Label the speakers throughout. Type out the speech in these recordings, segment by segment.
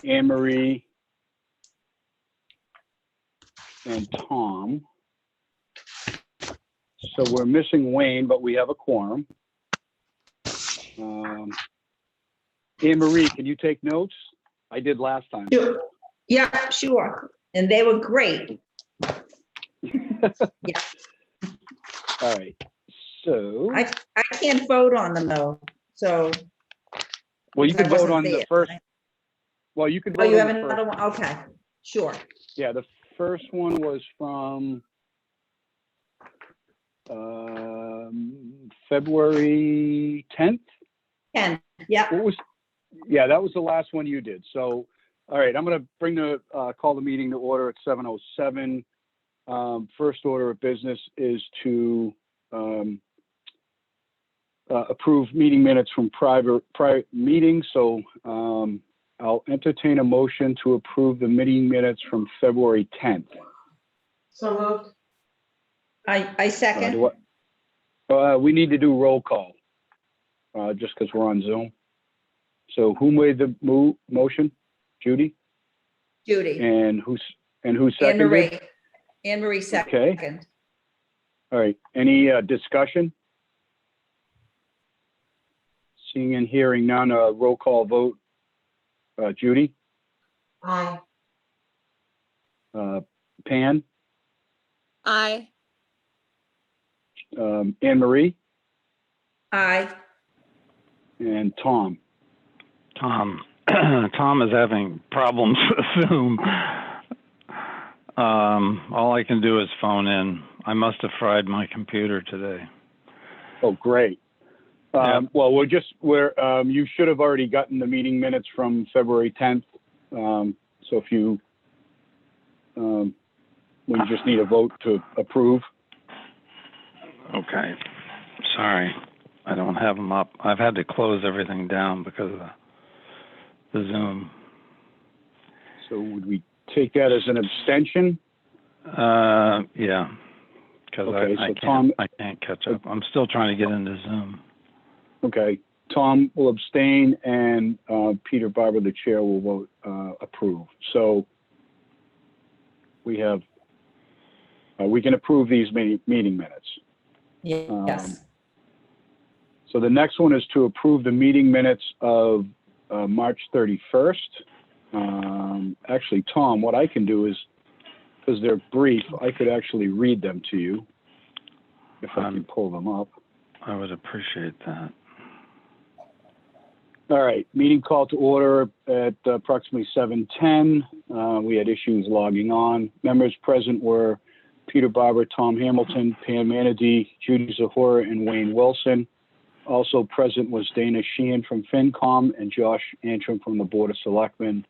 Speaker 1: Anne Marie, and Tom. So we're missing Wayne, but we have a quorum. Anne Marie, can you take notes? I did last time.
Speaker 2: Sure. Yeah, sure. And they were great. Yeah.
Speaker 1: All right. So,
Speaker 2: I can't vote on them though, so.
Speaker 1: well, you
Speaker 2: I
Speaker 1: can vote
Speaker 2: wasn't
Speaker 1: on the
Speaker 2: there.
Speaker 1: first. Well, you can
Speaker 2: Oh,
Speaker 1: vote
Speaker 2: you
Speaker 1: on
Speaker 2: have
Speaker 1: the
Speaker 2: another
Speaker 1: first.
Speaker 2: one? Okay, sure.
Speaker 1: Yeah, the first one was from February 10th.
Speaker 2: And, yeah,
Speaker 1: What was? Yeah, that was the last one you did. So, all right, I'm going to bring the call the meeting to order at 7:07. First order of business is to approve meeting minutes from private meetings. So I'll entertain a motion to approve the meeting minutes from February 10th.
Speaker 3: So moved.
Speaker 2: I second.
Speaker 1: We need to do roll call just because we're on Zoom. So who made the motion? Judy?
Speaker 2: Judy.
Speaker 1: And who
Speaker 2: Anne
Speaker 1: seconded?
Speaker 2: Marie. Anne Marie second.
Speaker 1: Okay. All right. Any discussion? Seeing and hearing none, roll call vote. Judy?
Speaker 3: Aye.
Speaker 1: Pan?
Speaker 4: Aye.
Speaker 1: Anne Marie?
Speaker 2: Aye.
Speaker 1: And Tom?
Speaker 5: Tom is having problems with Zoom. All I can do is phone in. I must have fried my computer today.
Speaker 1: Oh, great.
Speaker 5: Yeah.
Speaker 1: Well, you should have already gotten the meeting minutes from February 10th. So if we just need a vote to approve.
Speaker 5: Okay. Sorry. I don't have them up. I've had to close everything down because of the Zoom.
Speaker 1: So would we take that as an abstention?
Speaker 5: Yeah. Because
Speaker 1: Okay,
Speaker 5: I
Speaker 1: so Tom-
Speaker 5: can't catch up. I'm still trying to get into Zoom.
Speaker 1: Okay. Tom will abstain and Peter Barber, the chair, will vote approve. So we can approve these meeting minutes.
Speaker 2: Yes.
Speaker 1: So the next one is to approve the meeting minutes of March 31st. Actually, Tom, what I can do is, because they're brief, I could actually read them to you if I can pull them up.
Speaker 5: I would appreciate that.
Speaker 1: All right, meeting call to order at approximately 7:10. We had issues logging on. Members present were Peter Barber, Tom Hamilton, Pam Manady, Judy Zahora, and Wayne Wilson. Also present was Dana Sheehan from FinCom and Josh Antrim from the Board of Selectmen.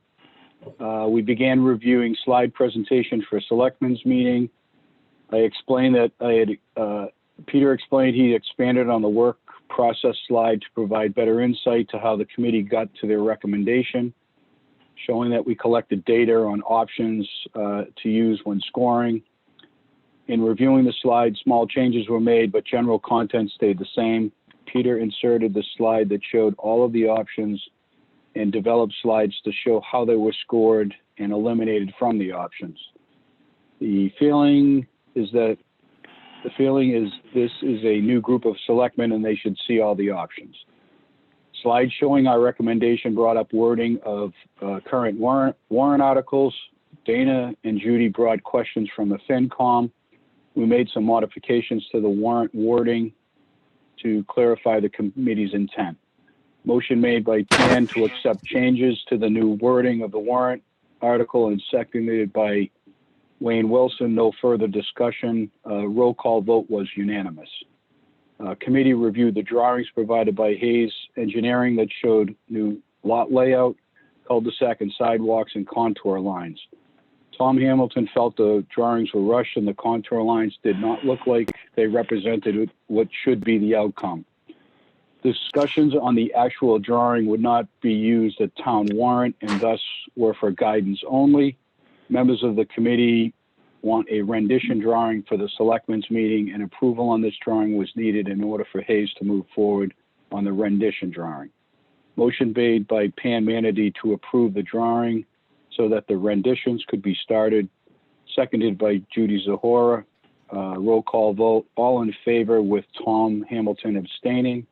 Speaker 1: We began reviewing slide presentation for Selectmen's meeting. I explained that Peter explained he expanded on the work process slide to provide better insight to how the committee got to their recommendation, showing that we collected data on options to use when scoring. In reviewing the slide, small changes were made, but general content stayed the same. Peter inserted the slide that showed all of the options and developed slides to show how they were scored and eliminated from the options. The feeling is this is a new group of selectmen and they should see all the options. Slides showing our recommendation brought up wording of current warrant articles. Dana and Judy brought questions from the FinCom. We made some modifications to the warrant wording to clarify the committee's intent. Motion made by Pan to accept changes to the new wording of the warrant article and seconded by Wayne Wilson. No further discussion. Roll call vote was unanimous. Committee reviewed the drawings provided by Hayes Engineering that showed new lot layout, cul-de-sac and sidewalks and contour lines. Tom Hamilton felt the drawings were rushed and the contour lines did not look like they represented what should be the outcome. Discussions on the actual drawing would not be used at town warrant and thus were for guidance only. Members of the committee want a rendition drawing for the selectmen's meeting, and approval on this drawing was needed in order for Hayes to move forward on the rendition drawing. Motion made by Pam Manady to approve the drawing so that the renditions could be started. Seconded by Judy Zahora. Roll call vote. All in favor with Tom Hamilton abstaining.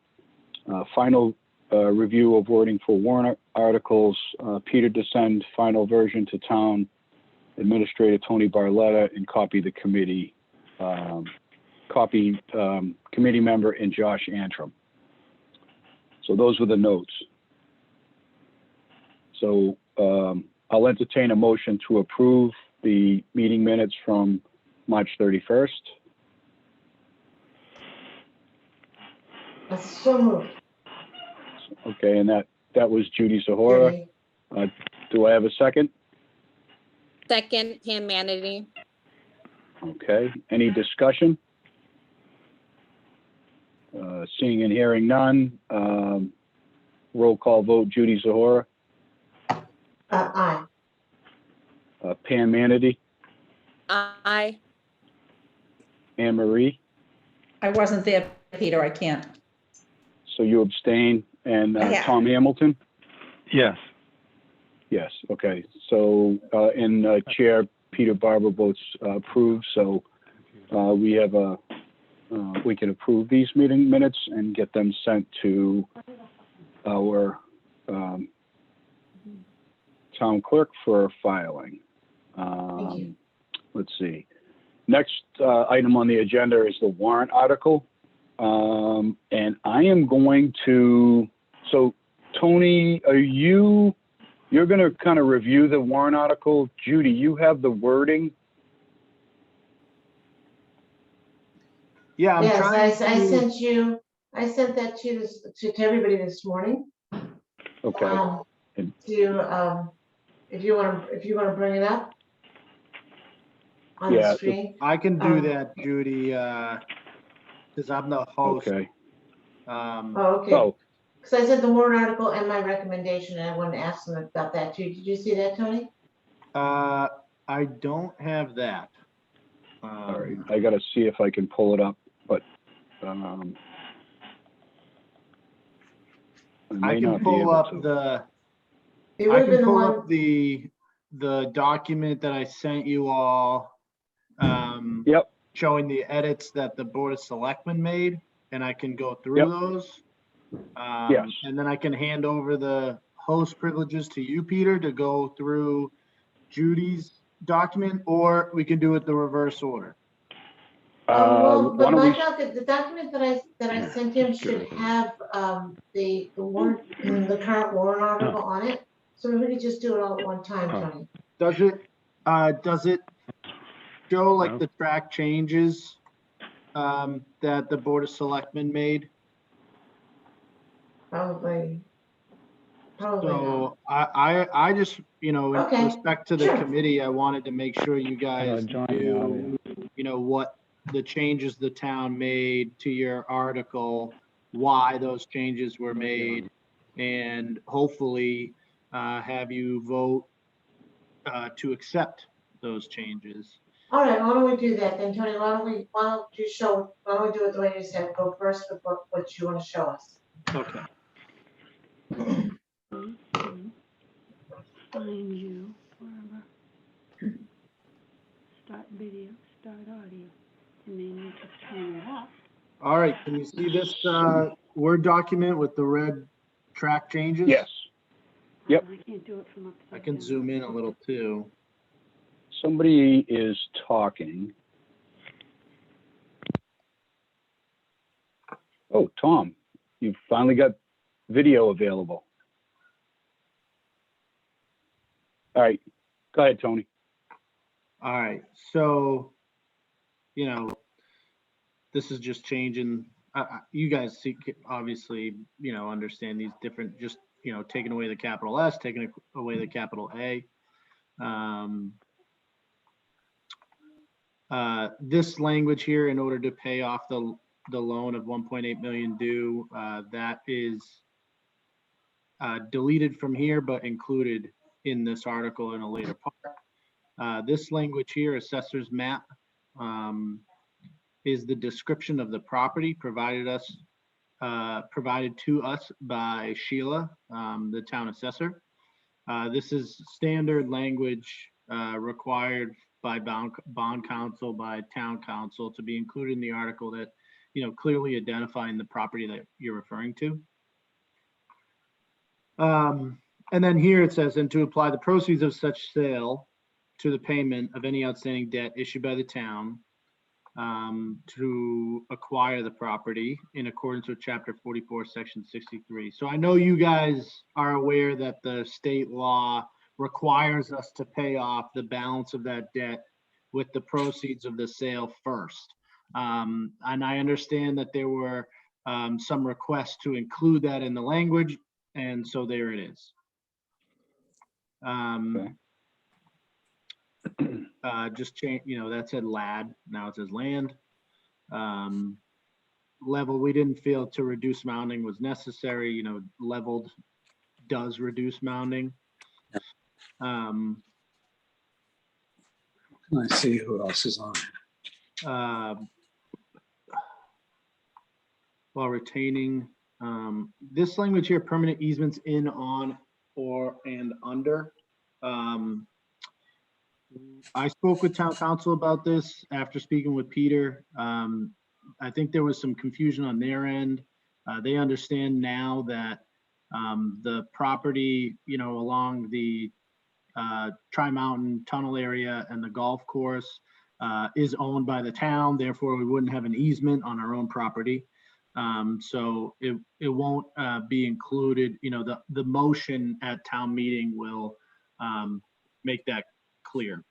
Speaker 1: Final review of wording for warrant articles. Peter to send final version to town administrator Tony Barletta and copy the committee. Committee member and Josh Antrim. So those were the notes. So I'll entertain a motion to approve the meeting minutes from March 31st.
Speaker 3: So moved.
Speaker 1: Okay, and that was Judy Zahora.
Speaker 3: Judy.
Speaker 1: Do I have a second?
Speaker 4: Second, Pam Manady.
Speaker 1: Okay, any discussion? Seeing and hearing none. Roll call vote, Judy Zahora,
Speaker 3: Aye.
Speaker 1: Pam Manady,
Speaker 4: Aye.
Speaker 1: Anne Marie.
Speaker 2: I wasn't there, Peter, I can't.
Speaker 1: So you abstain, and
Speaker 2: Yeah.
Speaker 1: Tom Hamilton?
Speaker 5: Yes.
Speaker 1: Yes, okay. So, Chair Peter Barber votes approved, so we have we can approve these meeting minutes and get them sent to our town clerk for filing.
Speaker 3: Thank you.
Speaker 1: Let's see. Next item on the agenda is the warrant article. And I am going to, so Tony, you're going to kind of review the warrant article. Judy, you have the wording.
Speaker 6: Yeah, I'm
Speaker 3: Yes,
Speaker 6: trying
Speaker 3: I sent that to everybody this morning.
Speaker 1: Okay.
Speaker 3: If you want to bring it up on
Speaker 1: Yeah,
Speaker 3: the screen.
Speaker 6: I can do that, Judy, because I'm the host.
Speaker 1: Okay.
Speaker 3: Okay.
Speaker 1: Oh,
Speaker 3: Because I sent the warrant article and my recommendation, and I wanted to ask them about that too. Did you see that, Tony?
Speaker 6: I don't have that.
Speaker 1: all right. I got to see if I can pull it up, but I may
Speaker 6: can
Speaker 1: not be
Speaker 6: pull
Speaker 1: able
Speaker 6: up
Speaker 1: to.
Speaker 3: It would
Speaker 6: I
Speaker 3: have
Speaker 6: can
Speaker 3: been the
Speaker 6: pull
Speaker 3: one.
Speaker 6: up the document that I sent you all,
Speaker 1: Yep.
Speaker 6: showing the edits that the Board of Selectmen made, and I can go through
Speaker 1: Yep.
Speaker 6: those.
Speaker 1: Yes.
Speaker 6: And then I can hand over the host privileges to you, Peter, to go through Judy's document, or we can do it the reverse order.
Speaker 3: Well,
Speaker 1: Why
Speaker 3: but
Speaker 1: don't we?
Speaker 3: the document that I sent him should have the warrant, the current warrant article on it. So we could just do it all at one time, Tony.
Speaker 6: Does it show like the track changes that the Board of Selectmen made?
Speaker 3: Probably not.
Speaker 6: So I just, in
Speaker 3: Okay,
Speaker 6: respect to the
Speaker 3: sure.
Speaker 6: committee, I wanted to make sure you guys
Speaker 5: join the
Speaker 6: knew,
Speaker 5: audience.
Speaker 6: what the changes the town made to your article, why those changes were made, and hopefully have you vote to accept those changes.
Speaker 3: All right, why don't we do that then, Tony? Why don't we do it the way you said, go first with what you want to show us.
Speaker 6: Okay.
Speaker 7: Find you wherever. Start video, start audio, and then you just turn it off.
Speaker 6: All right, can you see this Word document with the red track changes?
Speaker 1: Yes. Yep.
Speaker 7: I can't do it from upstairs.
Speaker 6: I can zoom in a little too.
Speaker 1: Somebody is talking. Oh, Tom, you finally got video available. All right, go ahead, Tony.
Speaker 6: All right, so, this is just changing, you guys see, obviously, understand these different, just, taking away the capital S, taking away the capital A. This language here, in order to pay off the loan of 1.8 million due, that is deleted from here, but included in this article in a later part. This language here, assessor's map, is the description of the property provided us provided to us by Sheila, the town assessor. This is standard language required by bond council, by town council, to be included in the article that, clearly identifying the property that you're referring to. And then here it says, and to apply the proceeds of such sale to the payment of any outstanding debt issued by the town to acquire the property in accordance with chapter 44, section 63. So I know you guys are aware that the state law requires us to pay off the balance of that debt with the proceeds of the sale first. And I understand that there were some requests to include that in the language, and so there it is. Just change, that said lad, now it says land. Level, we didn't feel to reduce mounding was necessary, leveled does reduce mounding.
Speaker 8: Can I see who else is on?
Speaker 6: While retaining this language here, permanent easements in, on, or, and under. I spoke with town council about this after speaking with Peter. I think there was some confusion on their end. They understand now that the property, along the Tri-Mountain Tunnel area and the golf course is owned by the town. Therefore, we wouldn't have an easement on our own property. So it won't be included. The motion at town meeting will make that clear.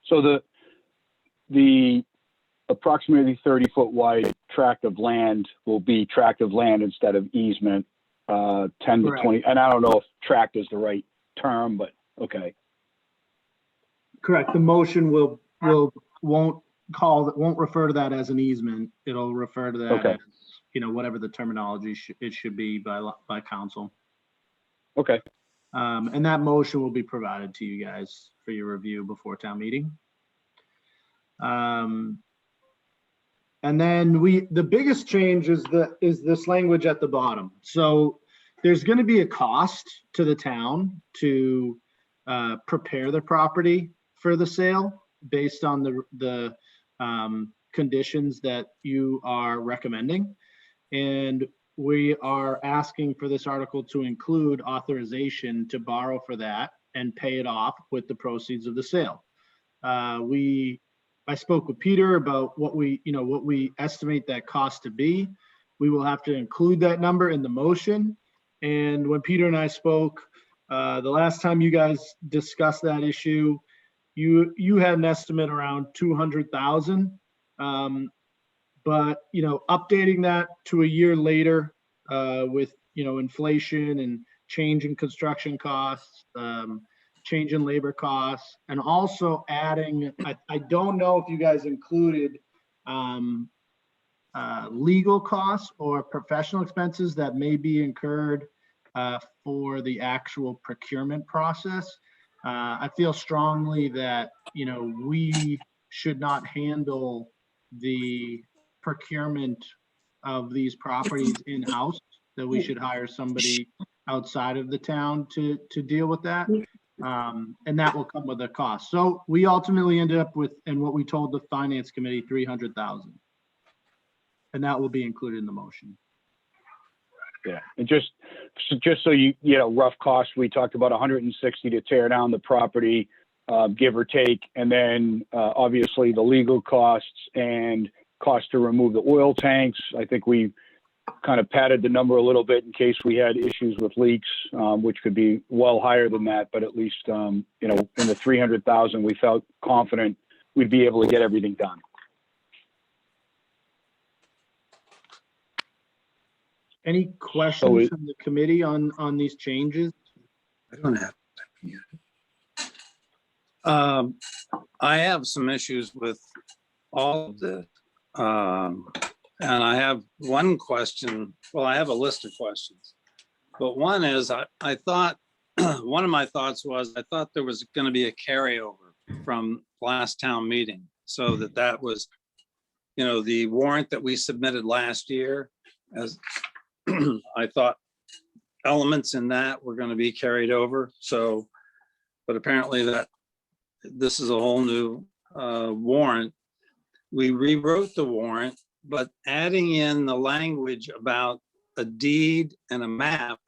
Speaker 1: So the approximately 30-foot wide tract of land will be tract of land instead of easement, 10 to 20. And I don't know if tract is the right term, but okay.
Speaker 6: Correct. The motion won't refer to that as an easement. It'll refer to that
Speaker 1: Okay.
Speaker 6: as, whatever the terminology it should be by council.
Speaker 1: Okay.
Speaker 6: And that motion will be provided to you guys for your review before town meeting. And then the biggest change is this language at the bottom. So there's going to be a cost to the town to prepare the property for the sale based on the conditions that you are recommending. And we are asking for this article to include authorization to borrow for that and pay it off with the proceeds of the sale. I spoke with Peter about what we estimate that cost to be. We will have to include that number in the motion. And when Peter and I spoke, the last time you guys discussed that issue, you had an estimate around 200,000. But updating that to a year later with inflation and change in construction costs, change in labor costs, and also adding, I don't know if you guys included legal costs or professional expenses that may be incurred for the actual procurement process. I feel strongly that we should not handle the procurement of these properties in-house, that we should hire somebody outside of the town to deal with that. And that will come with a cost. So we ultimately ended up with, and what we told the finance committee, 300,000. And that will be included in the motion.
Speaker 1: Yeah, and just so rough costs, we talked about 160 to tear down the property, give or take, and then obviously the legal costs and cost to remove the oil tanks. I think we kind of padded the number a little bit in case we had issues with leaks, which could be well higher than that, but at least in the 300,000, we felt confident we'd be able to get everything done.
Speaker 6: Any questions from the committee on these changes?
Speaker 8: I don't have.
Speaker 5: I have some issues with all of this. And I have one question. Well, I have a list of questions, but one is I thought one of my thoughts was I thought there was going to be a carryover from last town meeting, so that was the warrant that we submitted last year, as I thought elements in that were going to be carried over. So, but apparently this is a whole new warrant. We rewrote the warrant, but adding in the language about a deed and a map,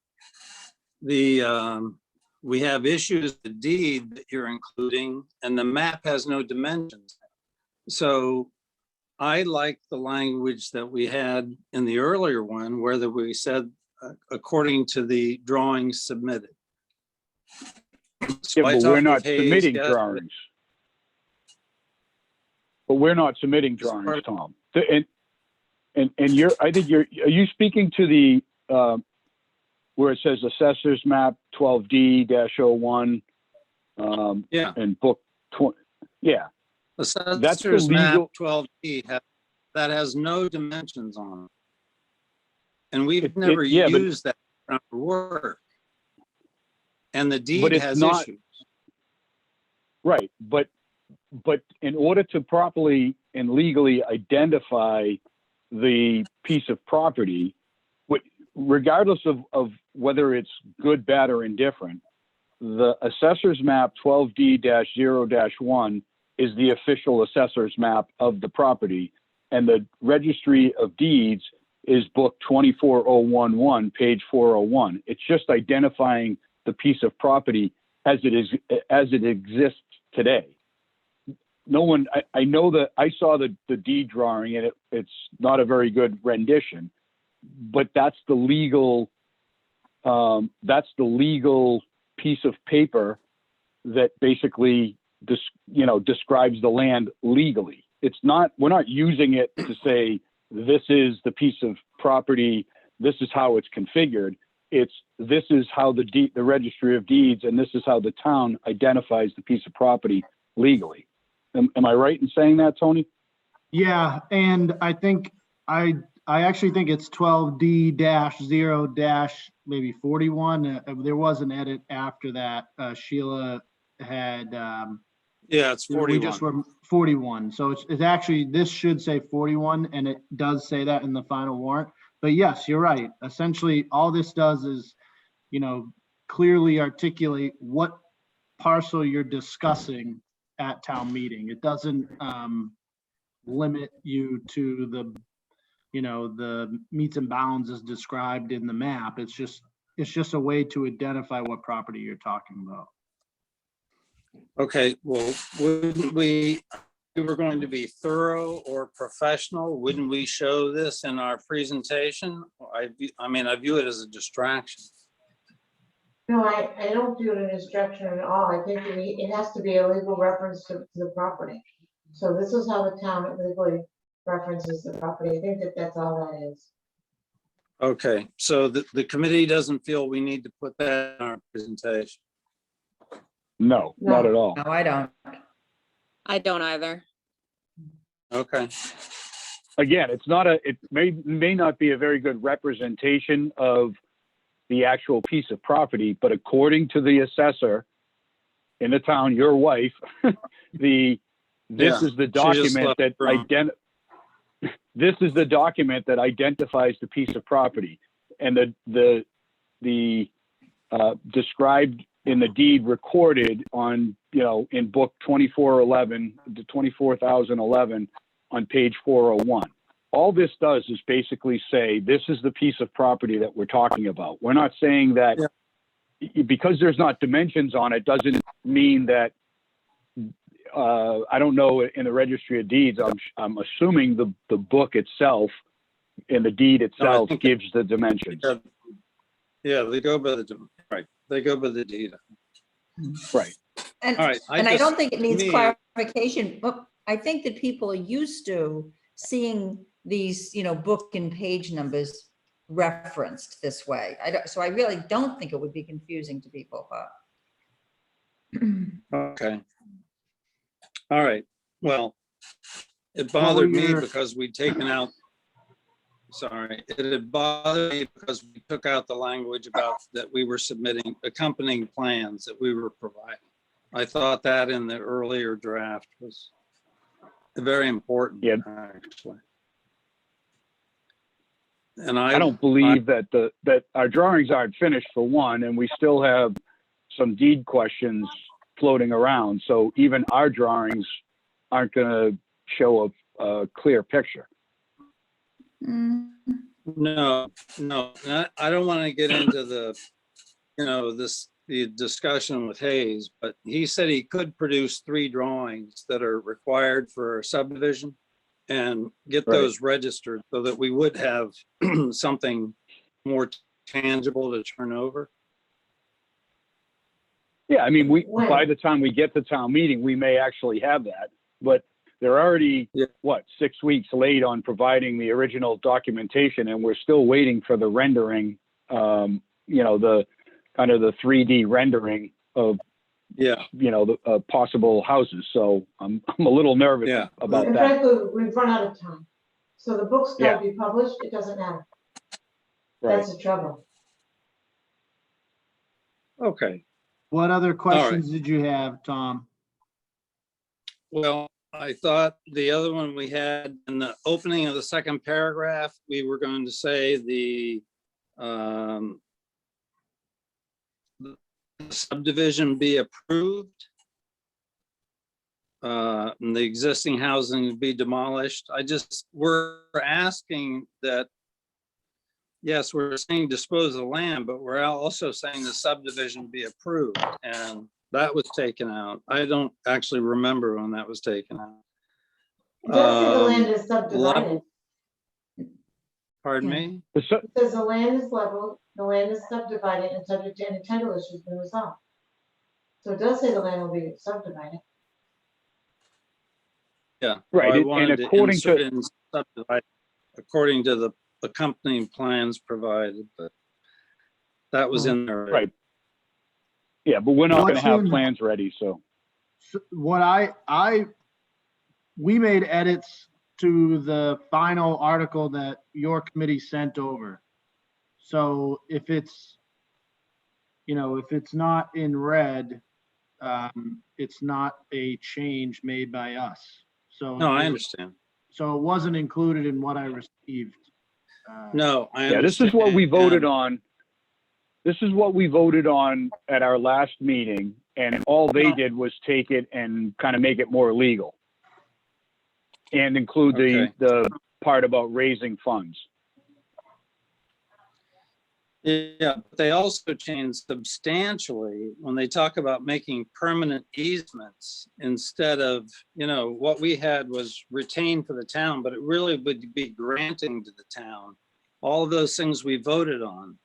Speaker 5: we have issues, the deed that you're including, and the map has no dimensions. So I like the language that we had in the earlier one, where we said, according to the drawings submitted. So
Speaker 1: Yeah,
Speaker 5: I
Speaker 1: but
Speaker 5: talked
Speaker 1: we're not
Speaker 5: with Hayes
Speaker 1: submitting
Speaker 5: yesterday.
Speaker 1: drawings. But we're not submitting drawings, Tom. And are you speaking to the, where it says assessors map 12D-01,
Speaker 5: Yeah.
Speaker 1: and book 20, yeah.
Speaker 5: Assessor's
Speaker 1: legal-
Speaker 5: map 12E that has no dimensions on it. And we've never
Speaker 1: yeah, but-
Speaker 5: used that in our work. And the deed
Speaker 1: But it's
Speaker 5: has
Speaker 1: not-
Speaker 5: issues.
Speaker 1: Right, but in order to properly and legally identify the piece of property, regardless of whether it's good, bad, or indifferent, the assessor's map 12D-0-1 is the official assessor's map of the property, and the registry of deeds is book 24011, page 401. It's just identifying the piece of property as it exists today. No one, I know that I saw the deed drawing, and it's not a very good rendition, but that's the legal piece of paper that basically describes the land legally. We're not using it to say this is the piece of property, this is how it's configured. This is how the registry of deeds, and this is how the town identifies the piece of property legally. Am I right in saying that, Tony?
Speaker 6: Yeah, and I think I actually think it's 12D-0- maybe 41. There was an edit after that. Sheila had.
Speaker 5: Yeah, it's 41.
Speaker 6: We just were 41. So it's actually, this should say 41, and it does say that in the final warrant. But yes, you're right. Essentially, all this does is, clearly articulate what parcel you're discussing at town meeting. It doesn't limit you to the meets and bounds as described in the map. It's just a way to identify what property you're talking about.
Speaker 5: Okay, well, wouldn't we were going to be thorough or professional, wouldn't we show this in our presentation? I view it as a distraction.
Speaker 3: No, I don't do it in instruction at all. I think it has to be a legal reference to the property. So this is how the town legally references the property. I think that's all that is.
Speaker 5: Okay, so the committee doesn't feel we need to put that in our presentation.
Speaker 1: No, not at all.
Speaker 2: No, I don't.
Speaker 4: I don't either.
Speaker 5: Okay,
Speaker 1: Again, it may not be a very good representation of the actual piece of property, but according to the assessor in the town, your wife, this is the document that this is the document that identifies the piece of property, and the described in the deed recorded on, in book 2411 to 24,011 on page 401. All this does is basically say, this is the piece of property that we're talking about. We're not saying that because there's not dimensions on it, doesn't mean that, I don't know, in the registry of deeds, I'm assuming the book itself and the deed itself gives the dimensions.
Speaker 5: Yeah, they go by the, right. They go by the deed.
Speaker 1: Right.
Speaker 2: And,
Speaker 5: All right,
Speaker 2: I don't think it needs
Speaker 5: me-
Speaker 2: clarification, but I think that people are used to seeing these, book and page numbers referenced this way. So I really don't think it would be confusing to people, but.
Speaker 5: Okay. All right, well, it bothered me because we'd taken out, it had bothered me because we took out the language about that we were submitting accompanying plans that we were providing. I thought that in the earlier draft very important,
Speaker 1: Yeah.
Speaker 5: actually. And
Speaker 1: I don't believe that our drawings aren't finished for one, and we still have some deed questions floating around. So even our drawings aren't going to show a clear picture.
Speaker 2: Mm,
Speaker 5: No, I don't want to get into the, the discussion with Hayes, but he said he could produce 3 drawings that are required for subdivision and get
Speaker 1: Right.
Speaker 5: those registered so that we would have something more tangible to turn over.
Speaker 1: Yeah, I mean,
Speaker 3: When?
Speaker 1: by the time we get to town meeting, we may actually have that, but they're already,
Speaker 5: Yeah.
Speaker 1: 6 weeks late on providing the original documentation, and we're still waiting for the rendering, the kind of the 3D rendering of,
Speaker 5: Yeah,
Speaker 1: the possible houses. So I'm a little nervous
Speaker 5: Yeah.
Speaker 1: about
Speaker 3: And
Speaker 1: that.
Speaker 3: frankly, we've run out of time. So the book's
Speaker 1: Yeah.
Speaker 3: gotta be published, it doesn't matter.
Speaker 1: Right.
Speaker 3: That's the trouble.
Speaker 5: okay.
Speaker 6: What other questions did you have, Tom?
Speaker 5: Well, I thought the other one we had in the opening of the second paragraph, we were going to say the subdivision be approved. And the existing housing be demolished. We're asking that, yes, we're saying dispose of land, but we're also saying the subdivision be approved. And that was taken out. I don't actually remember when that was taken out.
Speaker 3: It does say the land is
Speaker 5: Level-
Speaker 3: subdivided.
Speaker 5: Pardon
Speaker 2: Yeah.
Speaker 5: me?
Speaker 1: The su-
Speaker 3: It says the land is leveled, the land is subdivided and subject to any title issues been resolved. So it does say the land will be subdivided.
Speaker 5: Yeah.
Speaker 1: Right,
Speaker 5: I
Speaker 1: and
Speaker 5: wanted to
Speaker 1: according
Speaker 5: insert
Speaker 1: to-
Speaker 5: in subdivide according to the accompanying plans provided, but that was in there.
Speaker 1: Right. Yeah, but we're not going to
Speaker 6: What's
Speaker 1: have
Speaker 6: in-
Speaker 1: plans ready, so.
Speaker 6: So what we made edits to the final article that your committee sent over. So if it's not in red, it's not a change made by us. So.
Speaker 5: No, I understand.
Speaker 6: So it wasn't included in what I received.
Speaker 5: No, I
Speaker 1: Yeah,
Speaker 5: understand.
Speaker 1: this is what we voted
Speaker 5: And-
Speaker 1: on. This is what we voted on at our last meeting, and all they did was take it and kind of make it more legal. And include
Speaker 5: Okay.
Speaker 1: the part about raising funds.
Speaker 5: Yeah, but they also changed substantially when they talk about making permanent easements instead of, what we had was retained for the town, but it really would be granting to the town. All of those things we voted on,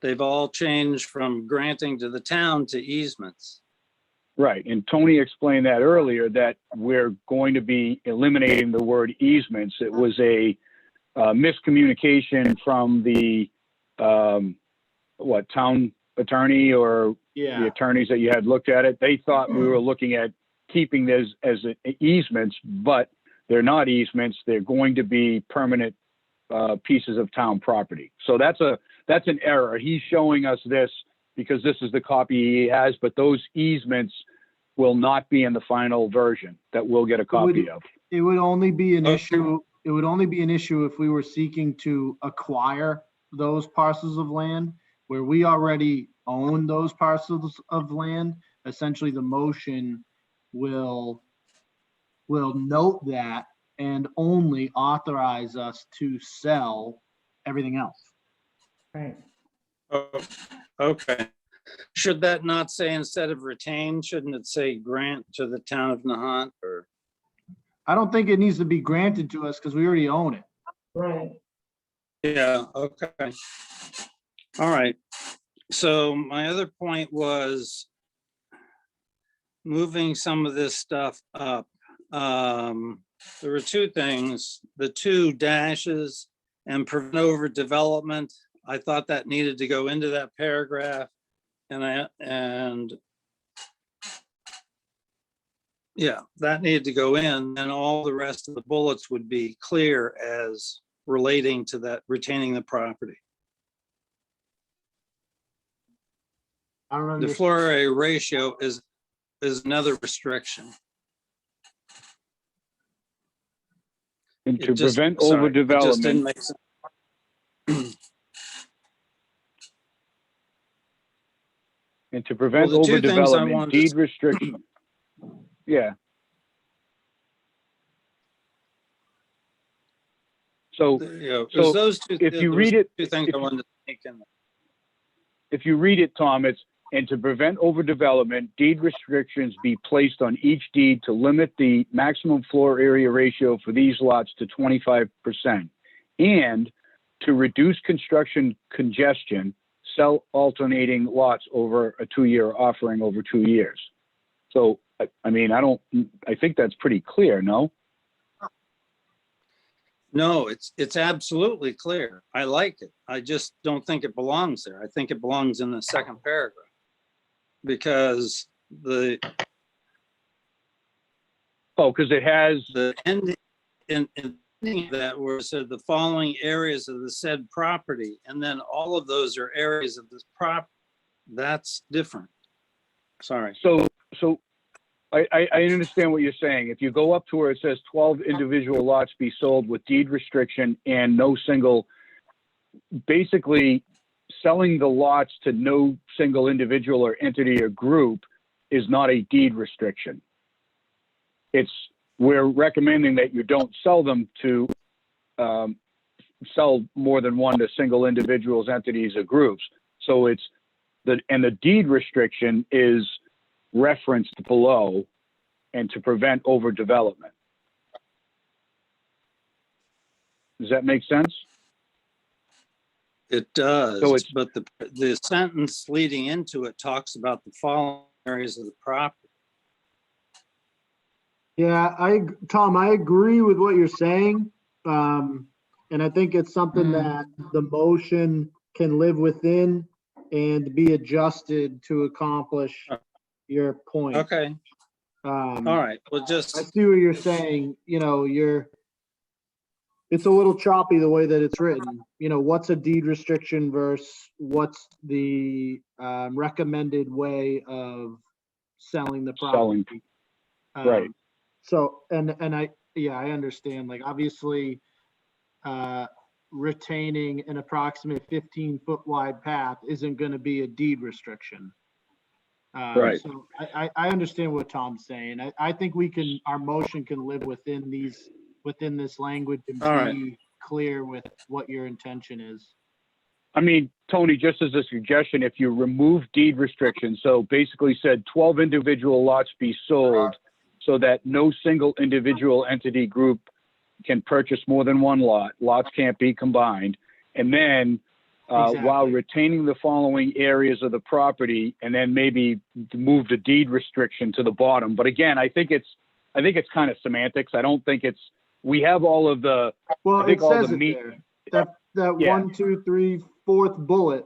Speaker 5: they've all changed from granting to the town to easements.
Speaker 1: Right, and Tony explained that earlier, that we're going to be eliminating the word easements. It was a miscommunication from the, town attorney or the
Speaker 6: Yeah,
Speaker 1: attorneys that you had looked at it. They thought we were looking at keeping this as easements, but they're not easements. They're going to be permanent pieces of town property. So that's an error. He's showing us this because this is the copy he has, but those easements will not be in the final version that we'll get a copy of.
Speaker 6: it would only be an
Speaker 5: Okay.
Speaker 6: issue. It would only be an issue if we were seeking to acquire those parcels of land where we already own those parcels of land. Essentially, the motion will note that and only authorize us to sell everything else.
Speaker 2: Right.
Speaker 5: Oh, okay. Should that not say instead of retain, shouldn't it say grant to the town of Nahant or?
Speaker 6: I don't think it needs to be granted to us because we already own it.
Speaker 3: Right.
Speaker 5: Yeah, okay. All right. So my other point was moving some of this stuff up. There were 2 things, the 2 dashes and prevent overdevelopment. I thought that needed to go into that paragraph. And yeah, that needed to go in, and all the rest of the bullets would be clear as relating to that retaining the property.
Speaker 6: I don't
Speaker 5: The
Speaker 6: understand.
Speaker 5: floor area ratio is another restriction.
Speaker 1: And
Speaker 5: It
Speaker 1: to
Speaker 5: just-
Speaker 1: prevent
Speaker 5: sorry, it just didn't
Speaker 1: overdevelopment,
Speaker 5: make sense.
Speaker 1: and to prevent
Speaker 5: Well, the two things I
Speaker 1: overdevelopment,
Speaker 5: wanted to-
Speaker 1: deed restriction. Yeah. So
Speaker 5: You know, it
Speaker 1: So
Speaker 5: was those two.
Speaker 1: if you
Speaker 5: there
Speaker 1: read
Speaker 5: was
Speaker 1: it-
Speaker 5: two things
Speaker 1: if
Speaker 5: I
Speaker 1: you-
Speaker 5: wanted to make in there.
Speaker 1: if you read it, Tom, it's, and to prevent overdevelopment, deed restrictions be placed on each deed to limit the maximum floor area ratio for these lots to 25%. And to reduce construction congestion, sell alternating lots over a 2-year offering over 2 years. So, I mean, I think that's pretty clear, no?
Speaker 5: No, it's absolutely clear. I like it. I just don't think it belongs there. I think it belongs in the second paragraph. Because
Speaker 1: Oh, because it has,
Speaker 5: the ending in that where it said the following areas of the said property, and then all of those are areas of this prop, that's different. Sorry.
Speaker 1: so I understand what you're saying. If you go up to where it says 12 individual lots be sold with deed restriction and no single, basically selling the lots to no single individual or entity or group is not a deed restriction. We're recommending that you don't sell them to sell more than one to single individuals, entities, or groups. So the deed restriction is referenced below, and to prevent overdevelopment. Does that make sense?
Speaker 5: It does,
Speaker 1: So it's-
Speaker 5: but the sentence leading into it talks about the following areas of the property.
Speaker 6: Yeah, Tom, I agree with what you're saying. And I think it's something that the motion can live within and be adjusted to accomplish your point.
Speaker 5: Okay, all right, well,
Speaker 6: I
Speaker 5: just,
Speaker 6: see what you're saying, it's a little choppy the way that it's written. What's a deed restriction versus what's the recommended way of selling the
Speaker 1: Selling,
Speaker 6: property?
Speaker 1: right.
Speaker 6: So, and I understand, like, obviously, retaining an approximate 15-foot wide path isn't gonna be a deed restriction.
Speaker 1: Right.
Speaker 6: So I understand what Tom's saying. I think our motion can live within this language and
Speaker 5: All right.
Speaker 6: be clear with what your intention is.
Speaker 1: I mean, Tony, just as a suggestion, if you remove deed restrictions, so basically said 12 individual lots be sold so that no single individual entity group can purchase more than one lot, lots can't be combined. And then while
Speaker 6: Exactly.
Speaker 1: retaining the following areas of the property, and then maybe move the deed restriction to the bottom. But again, I think it's kind of semantics. I don't think we have all of the,
Speaker 6: Well,
Speaker 1: I think
Speaker 6: it
Speaker 1: all
Speaker 6: says
Speaker 1: the
Speaker 6: it
Speaker 1: meat.
Speaker 6: there. That
Speaker 1: Yeah.
Speaker 6: 1, 2, 3, 4th bullet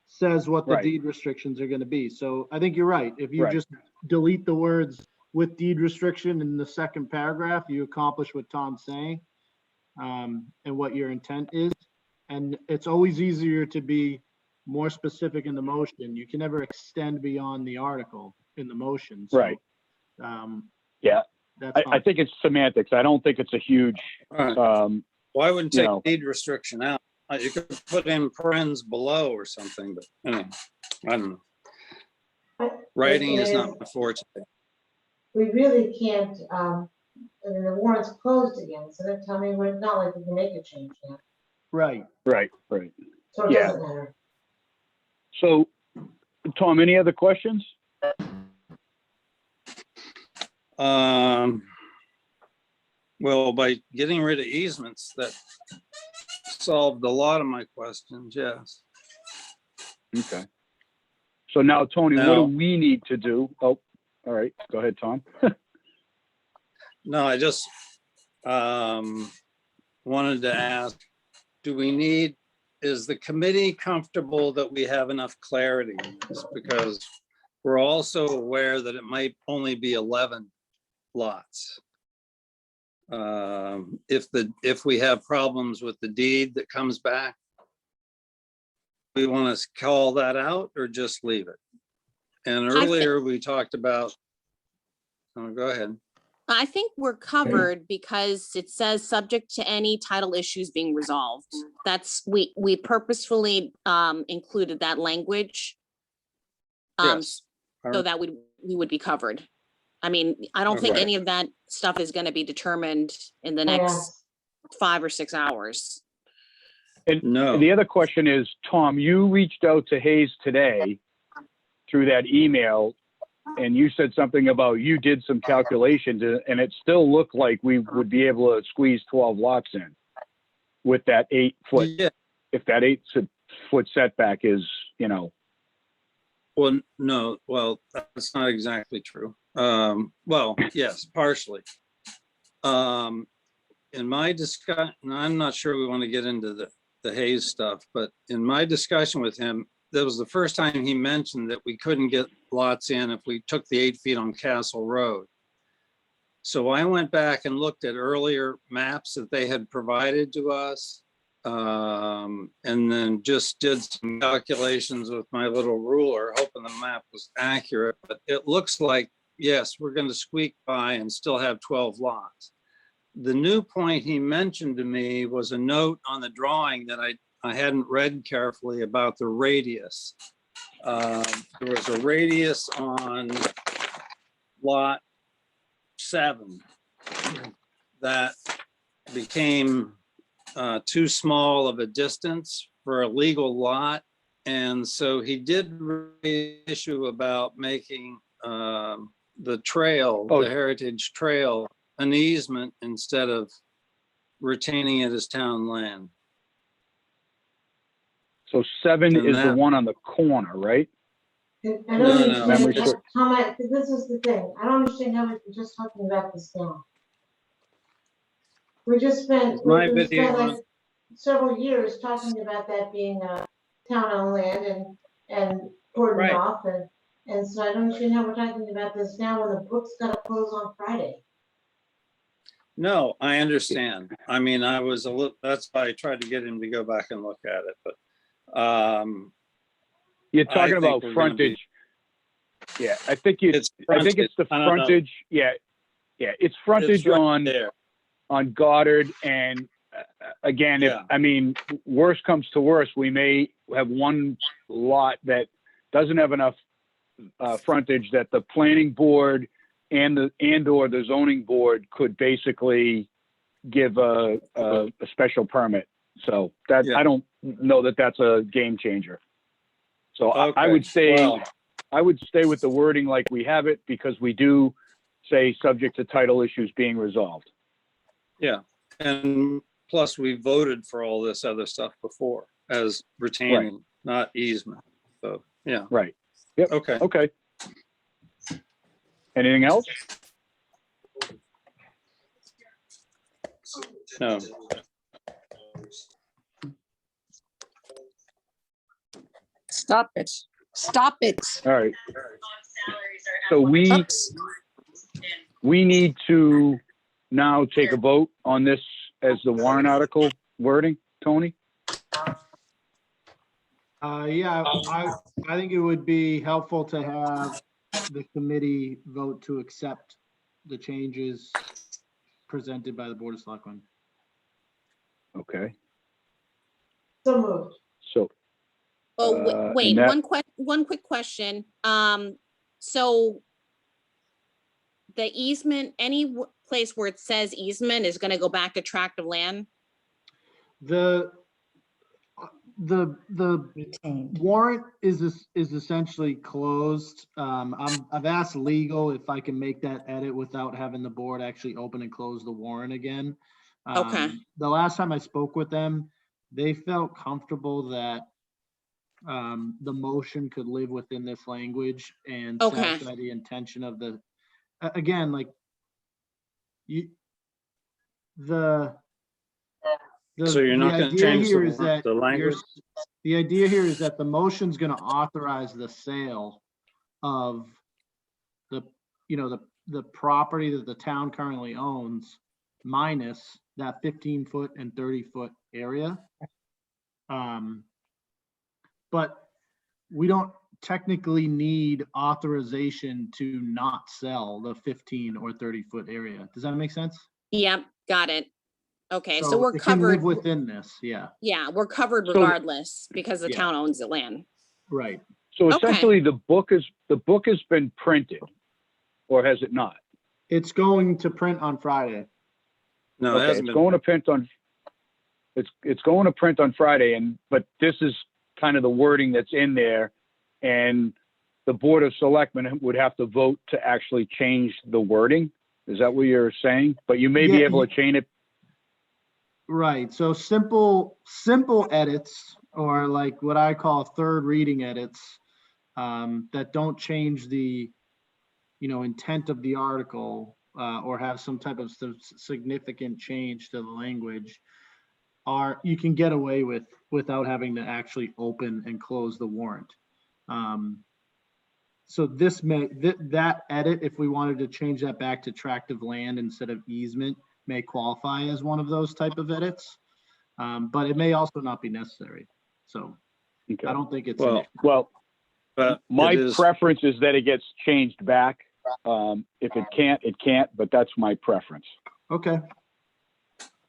Speaker 6: says what the
Speaker 1: Right.
Speaker 6: deed restrictions are gonna be. So I think you're right. If you
Speaker 1: Right.
Speaker 6: just delete the words with deed restriction in the second paragraph, you accomplish what Tom's saying, and what your intent is. And it's always easier to be more specific in the motion. You can never extend beyond the article in the motion. So,
Speaker 1: Right. Yeah.
Speaker 6: That's
Speaker 1: I
Speaker 6: fine.
Speaker 1: think it's semantics. I don't think it's a huge,
Speaker 5: all right.
Speaker 1: um,
Speaker 5: Well, I wouldn't
Speaker 1: you
Speaker 5: take
Speaker 1: know.
Speaker 5: deed restriction out. You could put in parens below or something, but anyway, I don't know. Writing is not my forte.
Speaker 3: We really can't, I mean, the warrant's closed again, so they're telling me we're not like we can make a change now.
Speaker 6: Right.
Speaker 1: right.
Speaker 3: So it
Speaker 1: Yeah.
Speaker 3: doesn't matter.
Speaker 1: So, Tom, any other questions?
Speaker 5: Well, by getting rid of easements, that solved a lot of my questions, yes.
Speaker 1: Okay. So now, Tony, what do
Speaker 5: Now-
Speaker 1: we need to do? Oh, all right. Go ahead, Tom.
Speaker 5: No, I just wanted to ask, is the committee comfortable that we have enough clarity in this? Because we're also aware that it might only be 11 lots. If we have problems with the deed that comes back, we want to call that out or just leave it? And
Speaker 4: think-
Speaker 5: earlier we talked about, oh, go ahead.
Speaker 4: I think we're covered because it says subject to any title issues being resolved. That's, we purposefully included that language.
Speaker 5: Yes.
Speaker 4: So that we would be covered. I mean, I don't think
Speaker 5: Okay.
Speaker 4: any of that stuff is gonna be determined in the
Speaker 3: Oh,
Speaker 4: next
Speaker 3: yes.
Speaker 4: 5 or 6 hours.
Speaker 5: No.
Speaker 1: The other question is, Tom, you reached out to Hayes today through that email, and you said something about you did some calculations, and it still looked like we would be able to squeeze 12 lots in with that 8-foot,
Speaker 5: Yeah.
Speaker 1: if that 8-foot setback is,
Speaker 5: Well, no, well, that's not exactly true. Well, yes, partially. In my discussion, I'm not sure we want to get into the Hayes stuff, but in my discussion with him, that was the first time he mentioned that we couldn't get lots in if we took the 8 feet on Castle Road. So I went back and looked at earlier maps that they had provided to us. And then just did some calculations with my little ruler, hoping the map was accurate, but it looks like, yes, we're going to squeak by and still have 12 lots. The new point he mentioned to me was a note on the drawing that I hadn't read carefully about the radius. There was a radius on lot 7 that became too small of a distance for a legal lot. And so he did raise the issue about making the trail, the Heritage Trail, an easement instead of retaining it as town land.
Speaker 1: so 7
Speaker 5: And
Speaker 1: is the
Speaker 5: that-
Speaker 1: one on the corner, right?
Speaker 3: I don't
Speaker 5: No,
Speaker 3: understand,
Speaker 1: it's-
Speaker 3: Tom, this is the thing, I don't understand how we're just talking about this now. We just spent,
Speaker 5: My
Speaker 3: we
Speaker 5: video
Speaker 3: spent
Speaker 5: on-
Speaker 3: like several years talking about that being a town-owned land and cordoned
Speaker 5: Right.
Speaker 3: off, and so I don't understand how we're talking about this now when the book's gotta close on Friday.
Speaker 5: No, I understand. I mean, I was a little, that's why I tried to get him to go back and look at it, but
Speaker 1: You're
Speaker 5: I
Speaker 1: talking
Speaker 5: think
Speaker 1: about
Speaker 5: we're gonna be-
Speaker 1: frontage. Yeah, I think it's the
Speaker 5: I don't know.
Speaker 1: frontage. Yeah, it's frontage
Speaker 5: It's right
Speaker 1: on
Speaker 5: there.
Speaker 1: Goddard, and again,
Speaker 5: Yeah.
Speaker 1: worst comes to worst, we may have one lot that doesn't have enough frontage that the planning board or the zoning board could basically give a special permit. So that,
Speaker 5: Yeah.
Speaker 1: I don't know that that's a game changer. So I
Speaker 5: Okay,
Speaker 1: would say,
Speaker 5: well,
Speaker 1: I would stay with the wording like we have it, because we do say subject to title issues being resolved.
Speaker 5: yeah, and plus we voted for all this other stuff before as retaining, not easement. So, yeah,
Speaker 1: Right. Yep.
Speaker 5: okay.
Speaker 1: Okay. Anything else?
Speaker 5: No,
Speaker 9: Stop it. Stop it.
Speaker 1: All right. So we need to now take a vote on this as the warrant article wording, Tony?
Speaker 6: Yeah, I think it would be helpful to have the committee vote to accept the changes presented by the Board of Selectmen.
Speaker 1: Okay,
Speaker 3: So moved.
Speaker 1: so,
Speaker 4: Oh,
Speaker 1: and
Speaker 4: wait,
Speaker 1: that-
Speaker 4: one quick question. So the easement, any place where it says easement is gonna go back to tract of land?
Speaker 6: The
Speaker 2: Retained.
Speaker 6: warrant is essentially closed. I've asked legal if I can make that edit without having the board actually open and close the warrant again.
Speaker 4: Okay.
Speaker 6: The last time I spoke with them, they felt comfortable that the motion could live within this language and
Speaker 4: Okay.
Speaker 6: satisfy the intention of the, again, like you, the
Speaker 5: so you're not gonna
Speaker 6: idea
Speaker 5: change
Speaker 6: here is
Speaker 5: the
Speaker 6: that you're-
Speaker 5: language?
Speaker 6: The idea here is that the motion's gonna authorize the sale of the, the property that the town currently owns minus that 15-foot and 30-foot area. But we don't technically need authorization to not sell the 15 or 30-foot area. Does that make sense?
Speaker 4: Yep, got it. Okay, so we're
Speaker 6: it can live
Speaker 4: covered.
Speaker 6: within this, yeah,
Speaker 4: Yeah, we're covered
Speaker 1: So-
Speaker 4: regardless because the
Speaker 6: Yeah.
Speaker 4: town owns the land.
Speaker 6: right.
Speaker 1: So
Speaker 4: Okay.
Speaker 1: essentially, the book has been printed, or has it not?
Speaker 6: It's going to print on Friday.
Speaker 5: No, it
Speaker 1: Okay,
Speaker 5: hasn't
Speaker 1: it's
Speaker 5: been.
Speaker 1: going to print on, it's going to print on Friday, but this is kind of the wording that's in there, and the Board of Selectmen would have to vote to actually change the wording. Is that what you're saying? But you may be
Speaker 6: Yeah,
Speaker 1: able to change it.
Speaker 6: Right, so simple edits, or like what I call third reading edits, that don't change the, intent of the article, or have some type of significant change to the language, you can get away with without having to actually open and close the warrant. So that edit, if we wanted to change that back to tract of land instead of easement, may qualify as one of those type of edits. But it may also not be necessary. So
Speaker 1: Okay.
Speaker 6: I don't think it's.
Speaker 5: Well,
Speaker 1: Well,
Speaker 5: but
Speaker 1: my
Speaker 5: it is,
Speaker 1: preference is that it gets changed back. If it can't, it can't, but that's my preference.
Speaker 6: Okay,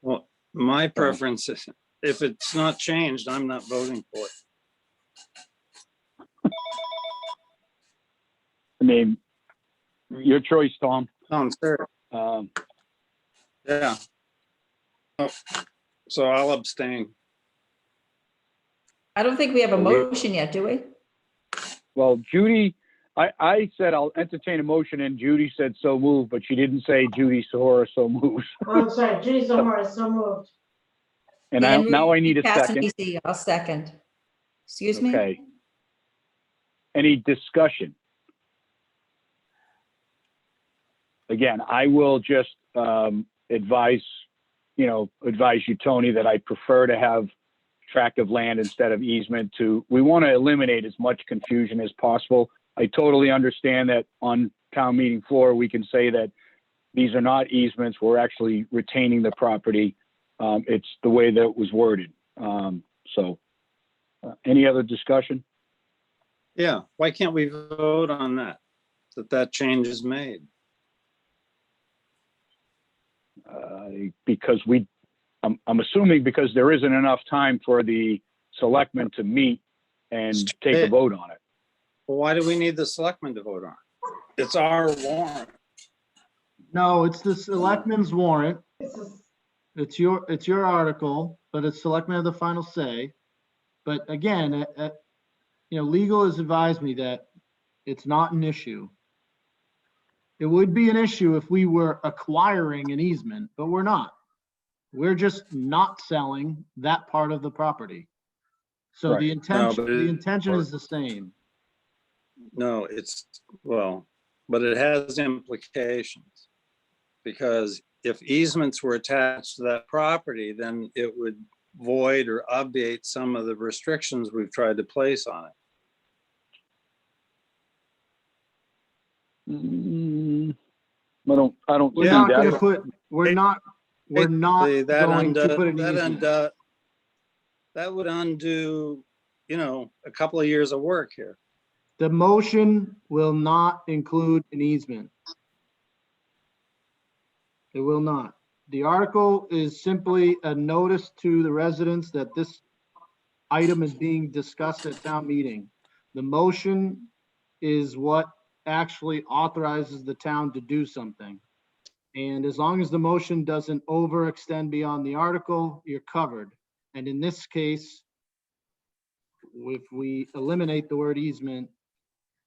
Speaker 5: well, my preference is, if it's not changed, I'm not voting for it.
Speaker 1: I mean, your choice, Tom.
Speaker 5: No, I'm serious.
Speaker 1: Um,
Speaker 5: Yeah. Oh, so I'll abstain.
Speaker 2: I don't think we have a
Speaker 1: Well, we-
Speaker 2: motion yet, do we?
Speaker 1: Well, Judy, I said I'll entertain a motion, and Judy said so moved, but she didn't say Judy Sahora so moves.
Speaker 3: Oh, I'm sorry, Judy Zohar is so moved.
Speaker 1: And now I need a second.
Speaker 2: Cassidy, I'll second. Excuse me?
Speaker 1: Okay. Any discussion? Again, I will just advise you, Tony, that I prefer to have tract of land instead of easement. We want to eliminate as much confusion as possible. I totally understand that on town meeting floor, we can say that these are not easements. We're actually retaining the property. It's the way that it was worded. Any other discussion?
Speaker 5: Yeah, why can't we vote on that? That change is made?
Speaker 1: Because I'm assuming because there isn't enough time for the selectmen to meet and take a vote on it.
Speaker 5: Well, why do we need the selectmen to vote on it? It's our warrant.
Speaker 6: no, it's the selectmen's warrant.
Speaker 3: This is,
Speaker 6: It's your article, but it's selectmen have the final say. But again, legal has advised me that it's not an issue. It would be an issue if we were acquiring an easement, but we're not. We're just not selling that part of the property. So
Speaker 1: Right.
Speaker 6: the intention,
Speaker 5: No, but
Speaker 6: the intention is the same.
Speaker 5: No, but it has implications. Because if easements were attached to that property, then it would void or obviate some of the restrictions we've tried to place on it.
Speaker 1: I don't
Speaker 6: We're
Speaker 1: see
Speaker 6: not
Speaker 1: that.
Speaker 6: gonna put, we're not going to put an easement.
Speaker 5: That would undo, a couple of years of work here.
Speaker 6: The motion will not include an easement. It will not. The article is simply a notice to the residents that this item is being discussed at town meeting. The motion is what actually authorizes the town to do something. And as long as the motion doesn't overextend beyond the article, you're covered. And in this case, if we eliminate the word easement,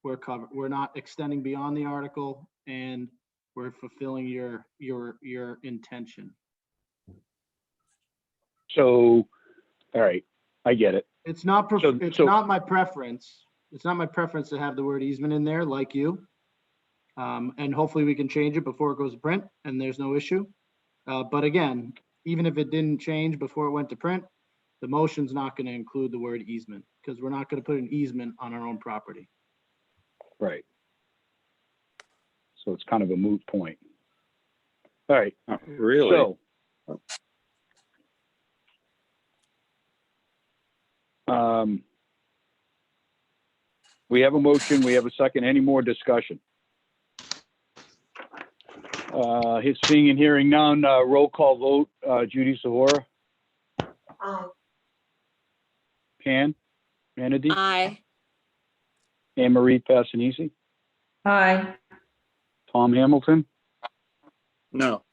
Speaker 6: we're covered. We're not extending beyond the article, and we're fulfilling your intention.
Speaker 1: So, all right, I get it.
Speaker 6: It's not, it's
Speaker 1: so-
Speaker 6: not my preference. It's not my preference to have the word easement in there like you. And hopefully we can change it before it goes to print and there's no issue. But again, even if it didn't change before it went to print, the motion's not going to include the word easement because we're not going to put an easement on our own property.
Speaker 1: Right. So it's kind of a moot point. All right.
Speaker 5: Not really.
Speaker 1: So, We have a motion, we have a second. Any more discussion? Seeing and hearing none, roll call vote, Judy Sahora,
Speaker 3: Aye.
Speaker 1: Pan, Manady,
Speaker 4: Aye.
Speaker 1: Anne Marie Passanisi,
Speaker 2: Aye.
Speaker 1: Tom Hamilton,
Speaker 5: No.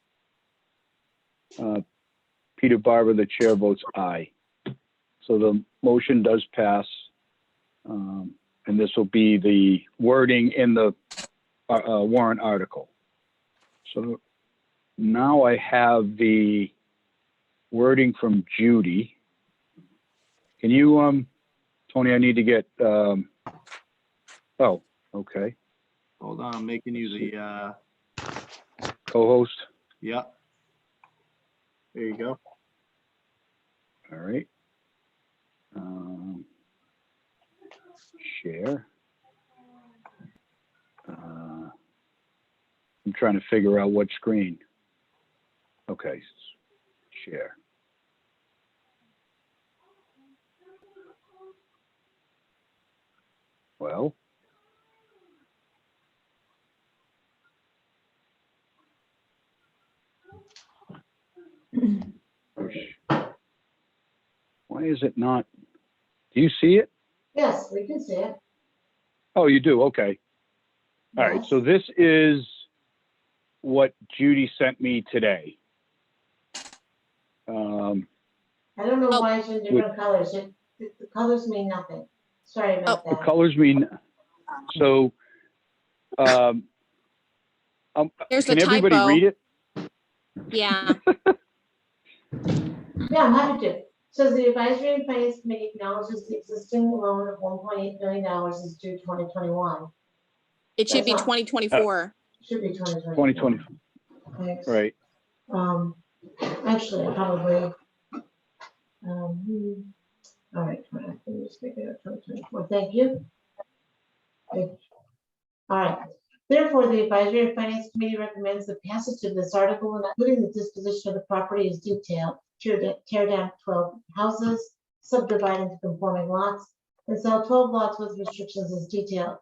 Speaker 1: Peter Barber, the chair votes aye. So the motion does pass. And this will be the wording in the warrant article. So now I have the wording from Judy. Can you, Tony, I need to get, oh, okay,
Speaker 6: Hold on, I'm making you the,
Speaker 1: co-host,
Speaker 6: yeah. There you go.
Speaker 1: all right. Share. I'm trying to figure out what screen. Okay, share. Well. Why is it not? Do you see it?
Speaker 3: Yes, we can see it.
Speaker 1: Oh, you do? Okay. All right.
Speaker 3: Yes.
Speaker 1: So this is what Judy sent me today.
Speaker 3: I don't know
Speaker 4: Oh.
Speaker 3: why it's in different colors. The colors mean nothing. Sorry about
Speaker 1: The
Speaker 3: that.
Speaker 1: colors mean, so,
Speaker 4: There's
Speaker 1: can
Speaker 4: a
Speaker 1: everybody
Speaker 4: typo.
Speaker 1: read it?
Speaker 4: Yeah.
Speaker 3: Yeah, I'm happy to. Says the Advisory and Finance Committee acknowledges the existing loan of $1.8 billion is due 2021.
Speaker 4: It should
Speaker 3: That's
Speaker 4: be
Speaker 3: not-
Speaker 4: 2024.
Speaker 3: Should be 2020.
Speaker 1: 2020,
Speaker 3: Thanks.
Speaker 1: right.
Speaker 3: Actually, I probably, all right, let me just make it up 2024. Thank you. All right. Therefore, the Advisory and Finance Committee recommends the passage of this article, including the disposition of the property as detailed, tear down 12 houses, subdivide into conforming lots, and sell 12 lots with restrictions as detailed.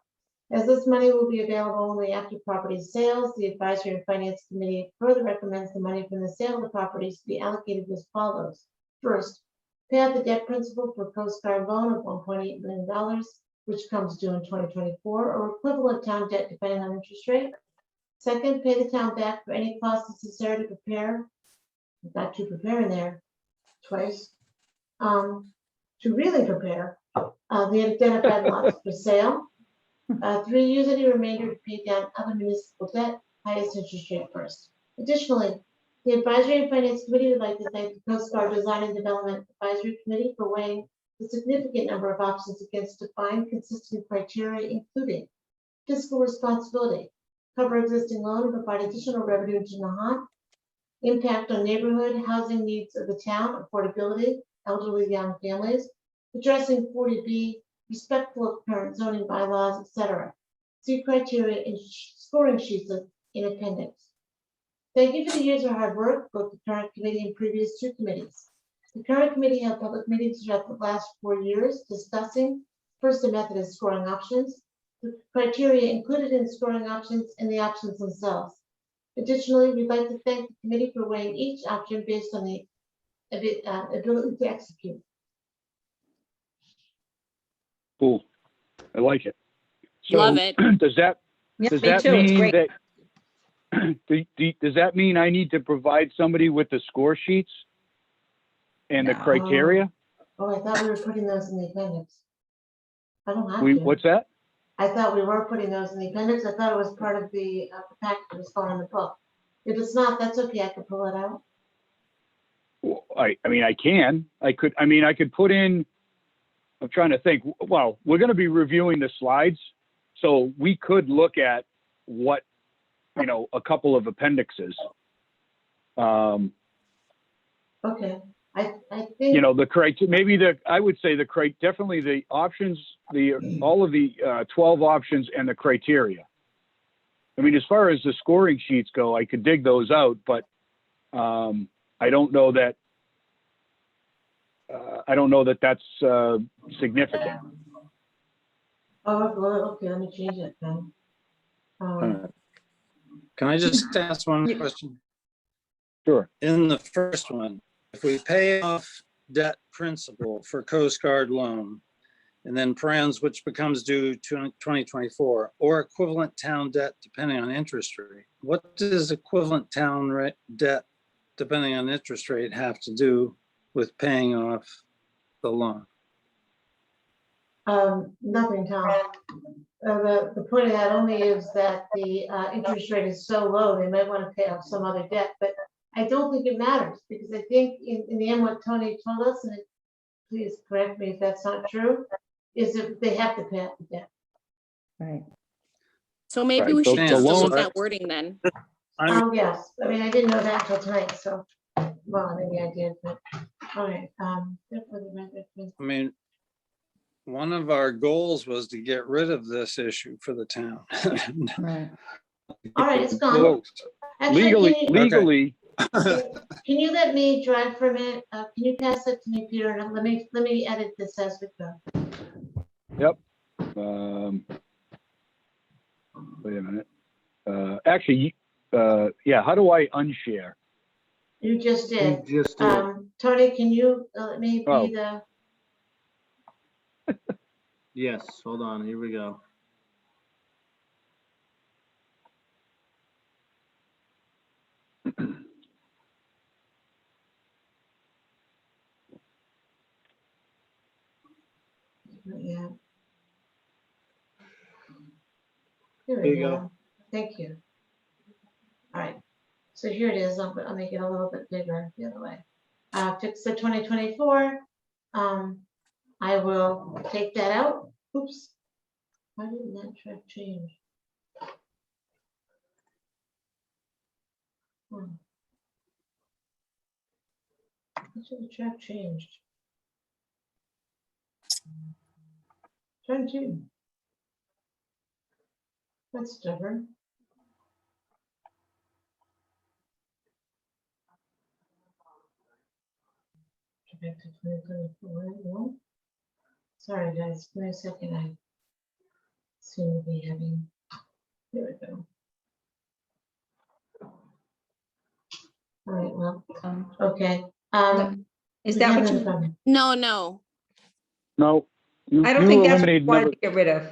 Speaker 3: As this money will be available only after property sales, the Advisory and Finance Committee further recommends the money from the sale of the properties be allocated as follows. First, pay out the debt principal for Coast Guard loan of $1.8 million, which comes due in 2024, or equivalent town debt depending on interest rate. Second, pay the town back for any costs necessary to prepare, I've got to prepare in there twice, to really prepare the identified lots for sale. 3, use any remainder to pay down other municipal debt, highest interest rate first. Additionally, the Advisory and Finance Committee would like to thank the Coast Guard Design and Development Advisory Committee for weighing the significant number of options against defined consistent criteria, including fiscal responsibility, cover existing loan and provide additional revenue to Nahant, impact on neighborhood housing needs of the town, affordability, elderly young families, addressing 40B, respectful of current zoning bylaws, etc. See criteria in scoring sheets in appendix. Thank you for the years of hard work, both the current committee and previous 2 committees. The current committee held public meetings throughout the last 4 years discussing first the method of scoring options, the criteria included in scoring options, and the options themselves. Additionally, we'd like to thank the committee for weighing each option based on the ability to execute.
Speaker 1: Cool. I like it. So
Speaker 4: Love it.
Speaker 1: Does that,
Speaker 2: Yeah,
Speaker 1: does
Speaker 2: me
Speaker 1: that
Speaker 2: too. It's
Speaker 1: mean
Speaker 2: great.
Speaker 1: that, does that mean I need to provide somebody with the score sheets and the
Speaker 2: No.
Speaker 1: criteria?
Speaker 3: Oh, I thought we were putting those in the appendix. I don't have to.
Speaker 1: What's that?
Speaker 3: I thought we were putting those in the appendix. I thought it was part of the packet that was going in the book. If it's not, that's okay. I can pull it out.
Speaker 1: Well, I mean, I could put in, I'm trying to think, well, we're going to be reviewing the slides. So we could look at what, a couple of appendixes.
Speaker 3: Okay. I think.
Speaker 1: The criteria, maybe I would say definitely the options, all of the 12 options and the criteria. I mean, as far as the scoring sheets go, I could dig those out, but I don't know that that's significant.
Speaker 3: Oh, well, okay, let me change it then.
Speaker 5: Can I just ask one
Speaker 2: Yeah.
Speaker 5: question?
Speaker 1: Sure.
Speaker 5: In the first one, if we pay off debt principal for Coast Guard loan, and then parens which becomes due to 2024, or equivalent town debt depending on interest rate, what does equivalent town debt depending on interest rate have to do with paying off the loan?
Speaker 3: Nothing, Tom. The point of that only is that the interest rate is so low, they might want to pay off some other debt, but I don't think it matters, because I think in the end, what Tony told us, and please correct me if that's not true, is that they have to pay off the debt.
Speaker 2: Right.
Speaker 4: So maybe
Speaker 1: Right,
Speaker 4: we
Speaker 1: so
Speaker 4: should
Speaker 1: the
Speaker 4: just
Speaker 1: loan-
Speaker 4: delete that wording then.
Speaker 3: Oh, yes, I mean, I didn't know that until tonight, so, well, maybe I did, but, all right.
Speaker 5: I mean, one of our goals was to get rid of this issue for the town.
Speaker 2: Right.
Speaker 3: All right, it's gone.
Speaker 1: Well,
Speaker 3: Actually,
Speaker 1: legally,
Speaker 3: can you let me drive for a minute? Can you pass that to me, Peter? And let me edit this as we go.
Speaker 1: yep. Wait a minute. Actually, yeah, how do I unshare?
Speaker 3: You just
Speaker 6: You
Speaker 3: did.
Speaker 6: just did.
Speaker 3: Tony, can you let me be
Speaker 1: Oh.
Speaker 3: the,
Speaker 6: Yes, hold on, here we go.
Speaker 3: yeah. Here
Speaker 6: Here
Speaker 3: we
Speaker 6: you go.
Speaker 3: go. Thank you. All right, so here it is. I'll make it a little bit bigger the other way. Fix the 2024. I will take that out. Oops. Why didn't that track change? Hmm. Why should the track changed? Trying to. That's stubborn. Go back to 2024. No. Sorry, guys. Give me a second. I seem to be having. There we go. All right. Well. Okay.
Speaker 2: Is that what you,
Speaker 4: No.
Speaker 1: no.
Speaker 2: I don't think that's what you
Speaker 1: eliminated
Speaker 2: wanted
Speaker 1: number.
Speaker 2: to get rid of.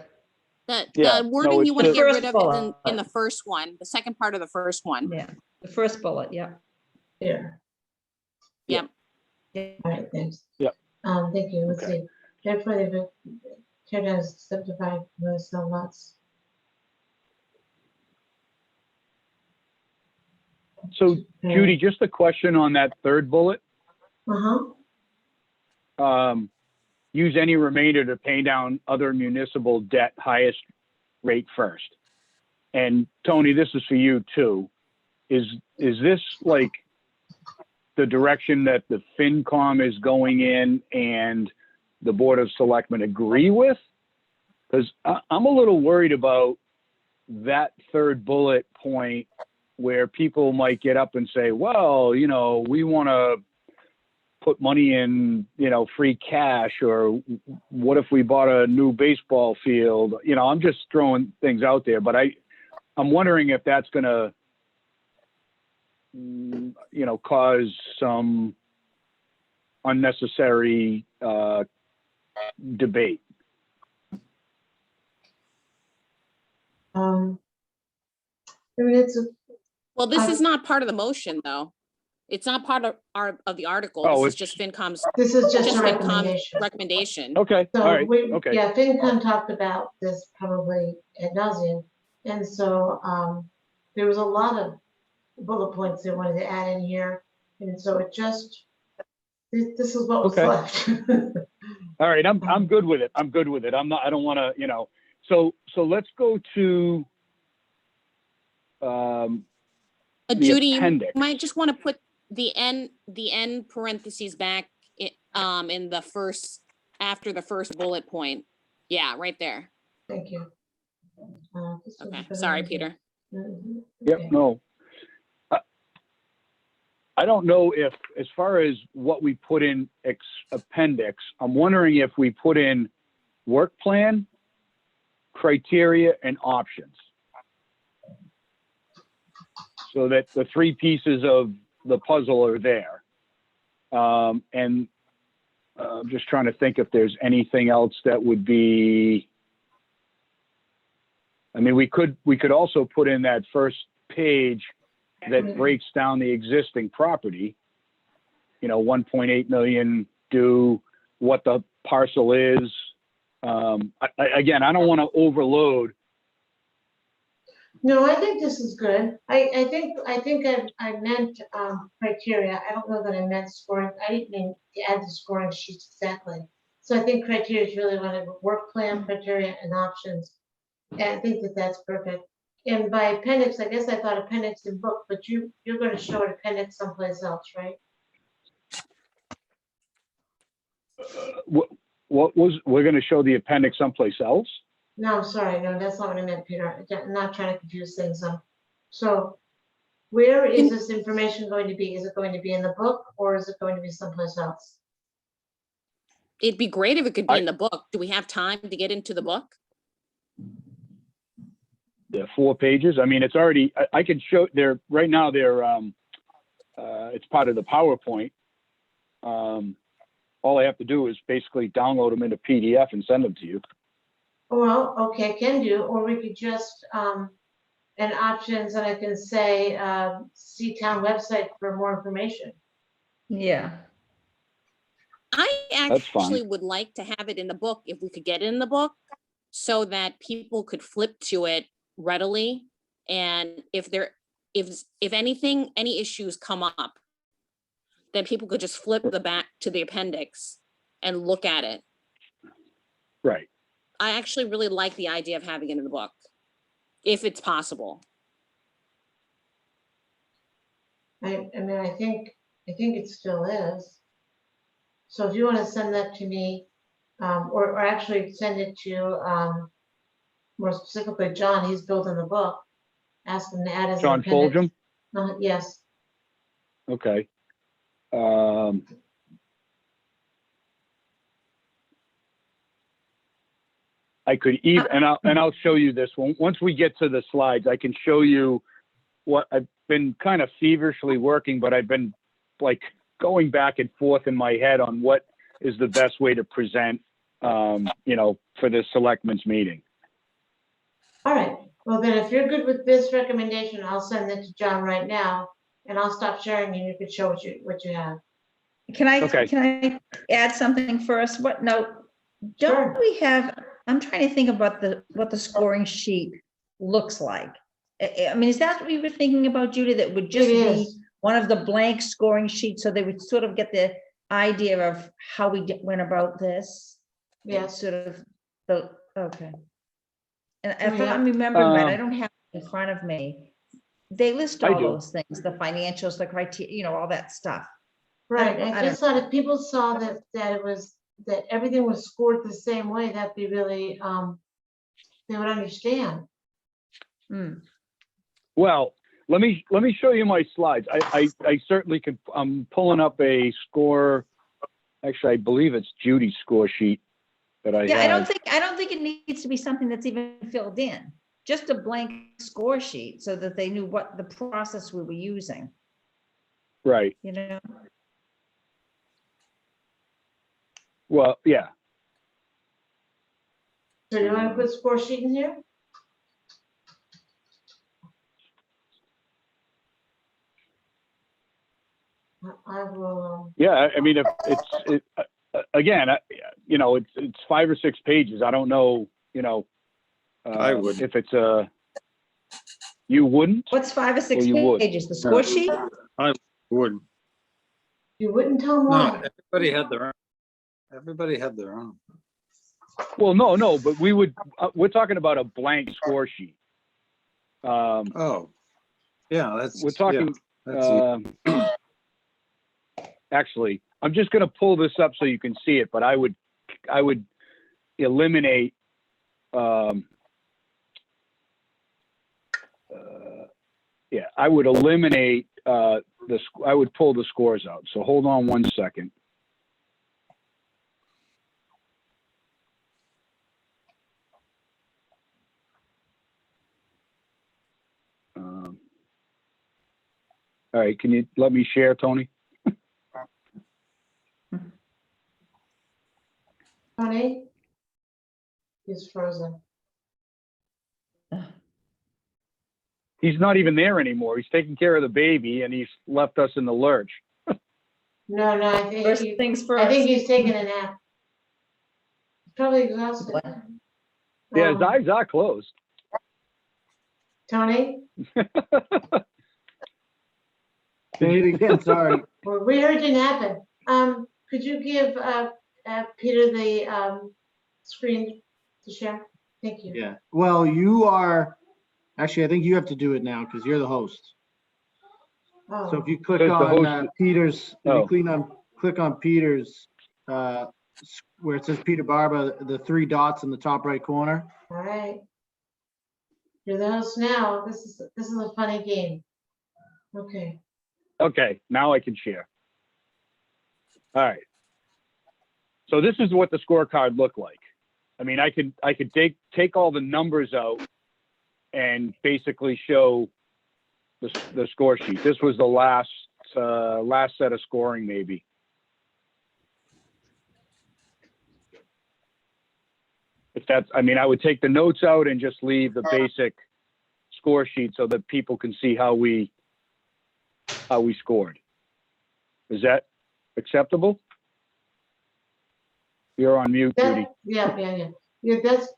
Speaker 1: Yeah,
Speaker 4: The
Speaker 1: no,
Speaker 4: wording
Speaker 1: it's
Speaker 4: you want to
Speaker 2: the
Speaker 4: get
Speaker 2: first
Speaker 4: rid of
Speaker 2: bullet.
Speaker 4: is in the first one, the second part of the first one.
Speaker 2: Yeah, the first bullet, yeah.
Speaker 3: Here.
Speaker 4: Yep.
Speaker 2: Yeah.
Speaker 3: All right. Thanks.
Speaker 1: Yep.
Speaker 3: Thank you. Let's
Speaker 1: Okay.
Speaker 3: see. Therefore, the tear down subdivided was so lots.
Speaker 1: So Judy, just a question on that third bullet. Use any remainder to pay down other municipal debt highest rate first. And Tony, this is for you too. Is this like the direction that the FinCom is going in and the Board of Selectmen agree with? Because I'm a little worried about that third bullet point where people might get up and say, well, you know, we want to put money in, you know, free cash, or what if we bought a new baseball field? You know, I'm just throwing things out there, but I'm wondering if that's going to, you know, cause some unnecessary debate.
Speaker 3: I mean, it's a,
Speaker 4: Well, this is not part of the motion, though. It's not part of the article.
Speaker 1: Oh,
Speaker 4: This is just FinCom's
Speaker 3: this is just a
Speaker 4: FinCom's
Speaker 3: recommendation.
Speaker 4: recommendation.
Speaker 1: Okay, all
Speaker 3: So
Speaker 1: right, okay.
Speaker 3: yeah, FinCom talked about this probably ad nauseum. And so there was a lot of bullet points they wanted to add in here. And so it just, this is what was
Speaker 1: Okay.
Speaker 3: left.
Speaker 1: All right, I'm good with it. I don't want to, you know, so let's go to the
Speaker 4: Judy, you
Speaker 1: appendix.
Speaker 4: might just want to put the end parentheses back in the first, after the first bullet point. Yeah, right there.
Speaker 3: Thank you.
Speaker 4: Okay, sorry, Peter.
Speaker 1: Yep, no. I don't know if, as far as what we put in appendix, I'm wondering if we put in work plan criteria, and options. So that the three pieces of the puzzle are there. And I'm just trying to think if there's anything else that would be, I mean, we could also put in that first page that breaks down the existing property, 1.8 million due, what the parcel is. Again, I don't want to overload.
Speaker 3: No, I think this is good. I think I meant criteria. I don't know that I meant scoring. I didn't mean to add the scoring sheets exactly. So I think criteria is really one of the work plan, criteria, and options. And I think that that's perfect. And by appendix, I guess I thought appendix in book, but you're going to show an appendix someplace else, right?
Speaker 1: We're going to show the appendix someplace else?
Speaker 3: No, I'm sorry. No, that's not what I meant, Peter. I'm not trying to confuse things. So where is this information going to be? Is it going to be in the book or is it going to be someplace else?
Speaker 4: It'd be great if it could be in the book. Do we have time to get into the book?
Speaker 1: The 4 pages. I mean, it's already, I can show there right now. It's part of the PowerPoint. All I have to do is basically download them into PDF and send them to you.
Speaker 3: Well, okay, can do, or we could just, and options, and I can say, see town website for more information.
Speaker 2: Yeah.
Speaker 4: I
Speaker 1: That's fine.
Speaker 4: actually would like to have it in the book, if we could get it in the book, so that people could flip to it readily. And if anything, any issues come up, then people could just flip the back to the appendix and look at it.
Speaker 1: Right.
Speaker 4: I actually really like the idea of having it in the book, if it's possible.
Speaker 3: I mean, I think it still is. So if you want to send that to me, or actually send it to, more specifically, John, he's building the book. Ask him to add as an
Speaker 1: John
Speaker 3: appendix.
Speaker 1: Foljam?
Speaker 3: Yes.
Speaker 1: Okay. I could even, and I'll show you this one. Once we get to the slides, I can show you what I've been kind of feverishly working, but I've been like going back and forth in my head on what is the best way to present, for this selectmen's meeting.
Speaker 3: All right. Well, then if you're good with this recommendation, I'll send it to John right now and I'll stop sharing and you can show what you have.
Speaker 2: Can
Speaker 1: Okay.
Speaker 2: I add something first? Don't we have, I'm trying to think about what the scoring sheet looks like. I mean, is that what we were thinking about, Judy? That would just
Speaker 3: It
Speaker 2: be
Speaker 3: is.
Speaker 2: one of the blank scoring sheets, so they would sort of get the idea of how we went about this?
Speaker 3: Yes.
Speaker 2: Sort of okay. And
Speaker 3: Do
Speaker 2: if
Speaker 3: we have-
Speaker 2: I'm remembering right, I don't have it in front of me. They list
Speaker 1: I
Speaker 2: all
Speaker 1: do.
Speaker 2: those things, the financials, the criteria, all that stuff.
Speaker 3: Right.
Speaker 2: I
Speaker 3: I just thought if people saw that everything was scored the same way, that'd be really, they would understand.
Speaker 2: Hmm.
Speaker 1: Well, let me show you my slides. I certainly could. I'm pulling up a score. Actually, I believe it's Judy's score sheet that I
Speaker 2: Yeah,
Speaker 1: have.
Speaker 2: I don't think it needs to be something that's even filled in. Just a blank score sheet so that they knew what the process we were using,
Speaker 1: Right. Well, yeah.
Speaker 3: So you want to put score sheet in here? I will.
Speaker 1: Yeah. I mean, if it's again, it's 5 or 6 pages. I don't know.
Speaker 5: I would.
Speaker 1: If it's you wouldn't.
Speaker 2: What's 5 or 6
Speaker 1: you would.
Speaker 2: pages? The score sheet?
Speaker 5: Would.
Speaker 3: You wouldn't tell them
Speaker 5: No,
Speaker 3: why.
Speaker 5: everybody had their own. Everybody had their own.
Speaker 1: Well, no, but we would. We're talking about a blank score sheet.
Speaker 5: Oh, yeah, that's.
Speaker 1: We're talking.
Speaker 5: Yeah, that's
Speaker 1: Actually, I'm just going to pull this up so you can see it. But I would eliminate. Yeah, I would eliminate I would pull the scores out. So hold on one second. All right, can you let me share, Tony?
Speaker 3: Tony? He's frozen.
Speaker 1: He's not even there anymore. He's taking care of the baby and he's left us in the lurch.
Speaker 3: No, I think
Speaker 2: First things
Speaker 3: I think
Speaker 2: first.
Speaker 3: he's taking a nap. He's probably exhausted.
Speaker 1: Yeah, his
Speaker 3: Um,
Speaker 1: eyes are closed.
Speaker 3: Tony,
Speaker 6: Say it again, sorry.
Speaker 3: we heard you napping. Could you give Peter the screen to share? Thank you.
Speaker 6: Yeah, well, you are, actually, I think you have to do it now because you're the host. So
Speaker 3: Oh,
Speaker 6: if you click
Speaker 1: Says the
Speaker 6: on
Speaker 1: host-
Speaker 6: Peter's, if
Speaker 1: Oh.
Speaker 6: you click on Peter's, where it says Peter Barba, the three dots in the top right corner.
Speaker 3: all right. You're the host now. This is a funny game. Okay.
Speaker 1: Okay, now I can share. All right. So this is what the scorecard looked like. I mean, I could take all the numbers out and basically show the score sheet. This was the last set of scoring, maybe. If that's, I mean, I would take the notes out and just leave the basic score sheet so that people can see how we scored. Is that acceptable? You're on mute, Judy.
Speaker 3: Yeah. That's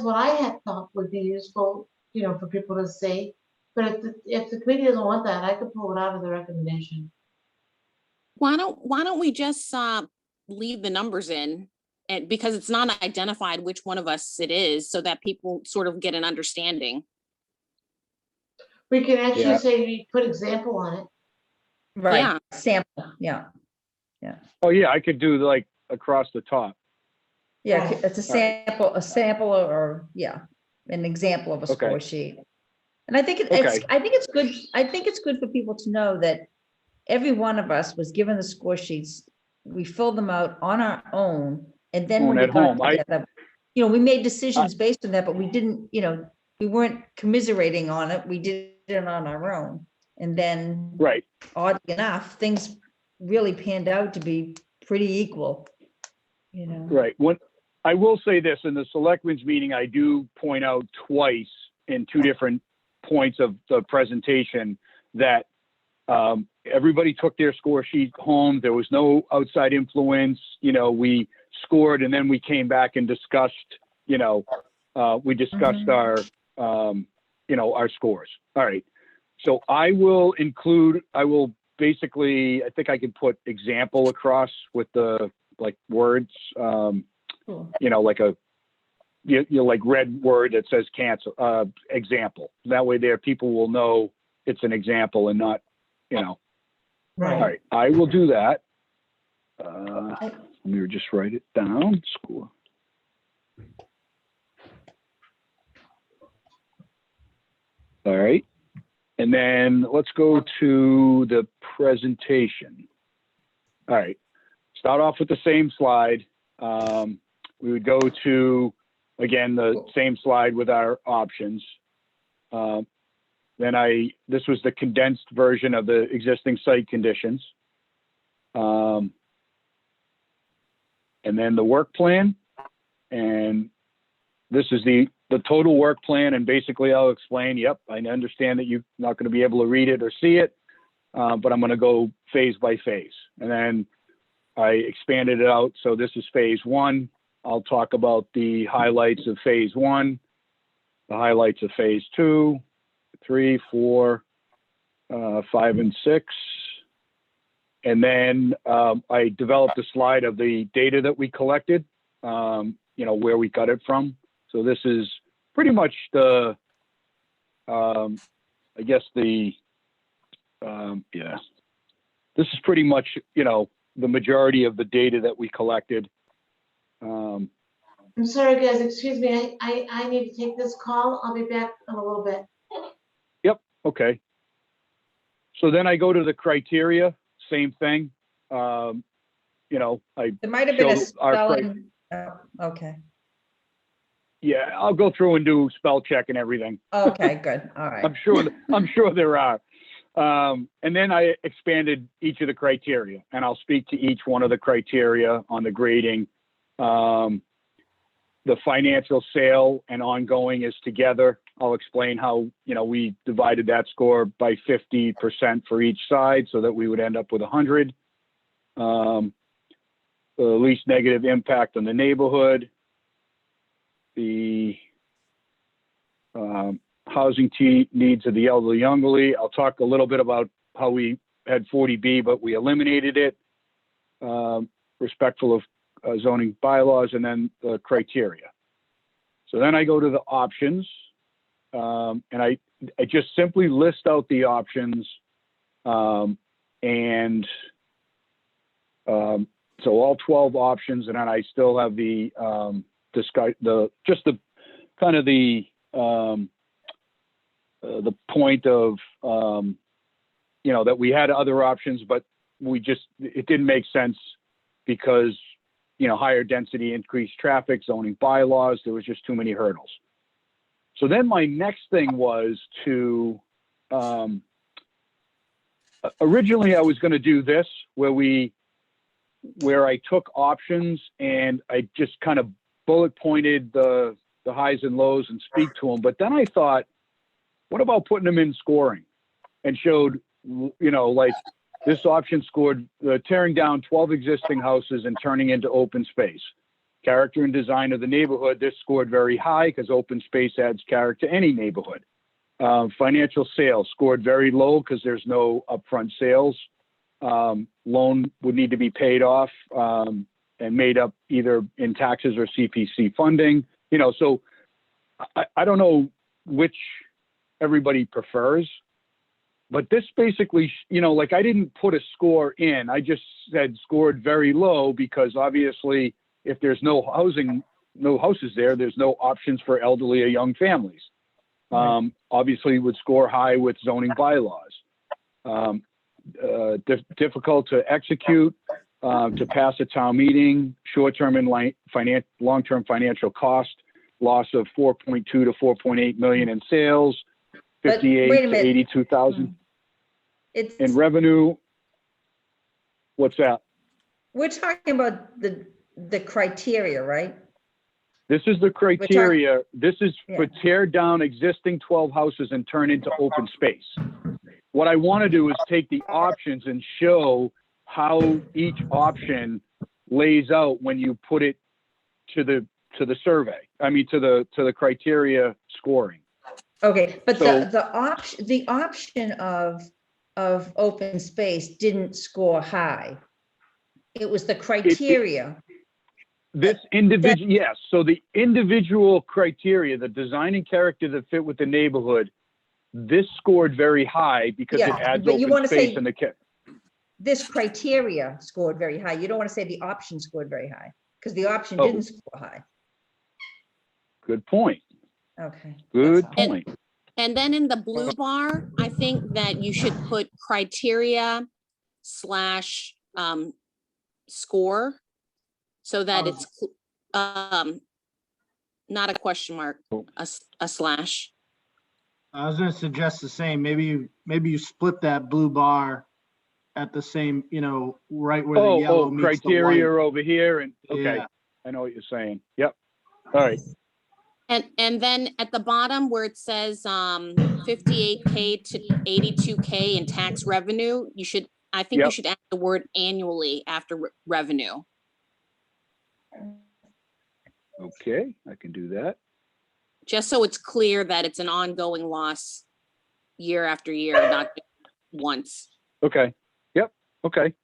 Speaker 3: what I had thought would be useful, for people to see. But if the committee doesn't want that, I could pull it out of the recommendation.
Speaker 4: Why don't we just leave the numbers in, and because it's not identified which one of us it is, so that people sort of get an understanding.
Speaker 3: We can actually
Speaker 1: Yeah.
Speaker 3: say we put example on it.
Speaker 2: Right,
Speaker 4: Yeah.
Speaker 2: sample, yeah.
Speaker 1: Oh yeah, I could do like across the top.
Speaker 2: Yeah,
Speaker 3: Right.
Speaker 2: it's a sample or, yeah, an example of a
Speaker 1: Okay.
Speaker 2: score sheet. And I think
Speaker 1: Okay.
Speaker 2: I think it's good for people to know that every one of us was given the score sheets. We filled them out on our own, and then when we
Speaker 1: At
Speaker 2: got
Speaker 1: home.
Speaker 2: together, we made decisions based on that, but we didn't, we weren't commiserating on it. We did it on our own. And then,
Speaker 1: Right.
Speaker 2: oddly enough, things really panned out to be pretty equal,
Speaker 1: Right. When I will say this, in the selectmen's meeting, I do point out twice in two different points of the presentation that everybody took their score sheet home. There was no outside influence. We scored and then we came back and discussed, we discussed our scores. All right. So I will basically, I think I can put example across with the words,
Speaker 2: Cool.
Speaker 1: like like red word that says cancel, example. That way there people will know it's an example and not,
Speaker 3: Right.
Speaker 1: All right, I will do that. Let me just write it down, score. All right. And then let's go to the presentation. All right. Start off with the same slide. We would go to, again, the same slide with our options. This was the condensed version of the existing site conditions. And then the work plan. And this is the total work plan. And basically I'll explain, yep, I understand that you're not going to be able to read it or see it, but I'm going to go phase by phase. And then I expanded it out. So this is phase one. I'll talk about the highlights of phase one, the highlights of phase 2, 3, 4, 5, and 6. And then I developed a slide of the data that we collected, where we got it from. So this is pretty much this is pretty much, the majority of the data that we collected.
Speaker 3: I'm sorry, guys, excuse me. I need to take this call. I'll be back in a little bit.
Speaker 1: Yep. Okay. So then I go to the criteria, same thing. I
Speaker 2: There might have been a
Speaker 1: show our
Speaker 2: spelling. Okay.
Speaker 1: Yeah, I'll go through and do spell check and everything.
Speaker 2: Okay, good. All right.
Speaker 1: I'm sure there are. And then I expanded each of the criteria, and I'll speak to each one of the criteria on the grading. The financial sale and ongoing is together. I'll explain how, we divided that score by 50% for each side so that we would end up with 100. The least negative impact on the neighborhood, the housing needs of the elderly youngly. I'll talk a little bit about how we had 40B, but we eliminated it, respectful of zoning bylaws, and then the criteria. So then I go to the options, and I just simply list out the options, so all 12 options, and then I still have the point of, that we had other options, but it didn't make sense because, higher density, increased traffic, zoning bylaws, there was just too many hurdles. So then my next thing was to, originally I was going to do this where I took options and I just kind of bullet pointed the highs and lows and speak to them. But then I thought, what about putting them in scoring and showed, like this option scored tearing down 12 existing houses and turning into open space. Character and design of the neighborhood, this scored very high because open space adds character to any neighborhood. Financial sales scored very low because there's no upfront sales. Loan would need to be paid off and made up either in taxes or CPC funding. So I don't know which everybody prefers, but this basically, I didn't put a score in. I just said scored very low because obviously if there's no houses there, there's no options for elderly or young families. Obviously would score high with zoning bylaws. Difficult to execute, to pass a town meeting, short-term and long-term financial cost, loss of 4.2 to 4.8 million in sales, 58 to 82,000 in revenue. What's that?
Speaker 2: We're talking about the criteria, right?
Speaker 1: This is the criteria. This is for tear down existing 12 houses and turn into open space. What I want to do is take the options and show how each option lays out when you put it to the survey. I mean, to the criteria scoring.
Speaker 2: Okay, but
Speaker 1: So-
Speaker 2: the option of open space didn't score high. It was the criteria.
Speaker 1: This individual, yes. So the individual criteria, the design and character that fit with the neighborhood, this scored very high because it adds
Speaker 2: but you
Speaker 1: open
Speaker 2: want to
Speaker 1: space
Speaker 2: say
Speaker 1: in the kit.
Speaker 2: this criteria scored very high. You don't want to say the option scored very high because the option
Speaker 1: Oh.
Speaker 2: didn't score high.
Speaker 1: Good point.
Speaker 2: Okay.
Speaker 1: Good
Speaker 2: that's all.
Speaker 1: point.
Speaker 4: And then in the blue bar, I think that you should put criteria / score so that it's not a question mark, a slash.
Speaker 6: I was gonna suggest the same, maybe you split that blue bar at the same, right where the yellow meets the
Speaker 1: criteria
Speaker 6: white.
Speaker 1: over here and okay.
Speaker 6: Yeah.
Speaker 1: I know what you're saying. Yep. All right.
Speaker 4: And then at the bottom where it says 58K to 82K in tax revenue, I think you should add the word annually after revenue.
Speaker 1: Okay, I can do that.
Speaker 4: Just so it's clear that it's an ongoing loss year after year, not just once.
Speaker 1: Okay. Yep. Okay.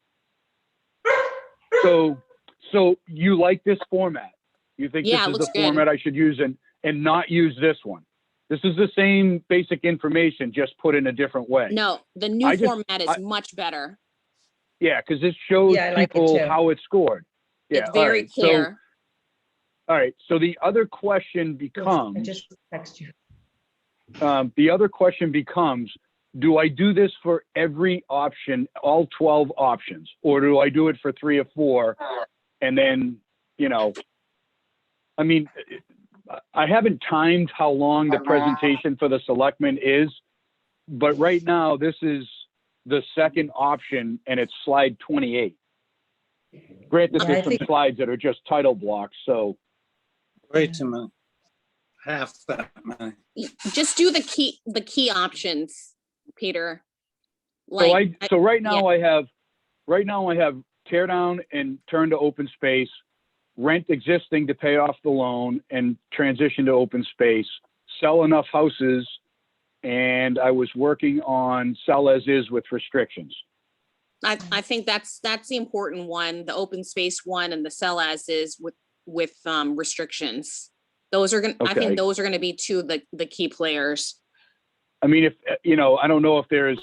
Speaker 1: So you like this format? You think
Speaker 4: Yeah, it
Speaker 1: this is
Speaker 4: looks
Speaker 1: the
Speaker 4: good.
Speaker 1: format I should use and not use this one? This is the same basic information, just put in a different way.
Speaker 4: No, the new format is much better.
Speaker 1: Yeah, because this shows
Speaker 2: Yeah, I like it
Speaker 1: people
Speaker 2: too.
Speaker 1: how it's scored. Yeah,
Speaker 4: It's very clear.
Speaker 1: All right. So the other question
Speaker 2: I
Speaker 1: becomes,
Speaker 2: just text you.
Speaker 1: do I do this for every option, all 12 options, or do I do it for 3 or 4? And then, I mean, I haven't timed how long the presentation for the selectmen is, but right now this is the second option, and it's slide 28. Granted,
Speaker 2: Yeah, I
Speaker 1: there's some
Speaker 2: think-
Speaker 1: slides that are just title blocks, so.
Speaker 5: Wait a minute. Half that many.
Speaker 4: Just do the key options, Peter.
Speaker 1: So right
Speaker 4: yeah.
Speaker 1: now I have tear down and turn to open space, rent existing to pay off the loan and transition to open space, sell enough houses, and I was working on sell as is with restrictions.
Speaker 4: I think that's the important one, the open space one and the sell as is with restrictions. Those are I
Speaker 1: Okay.
Speaker 4: think those are gonna be two of the key players.
Speaker 1: I mean, if, I don't know if there's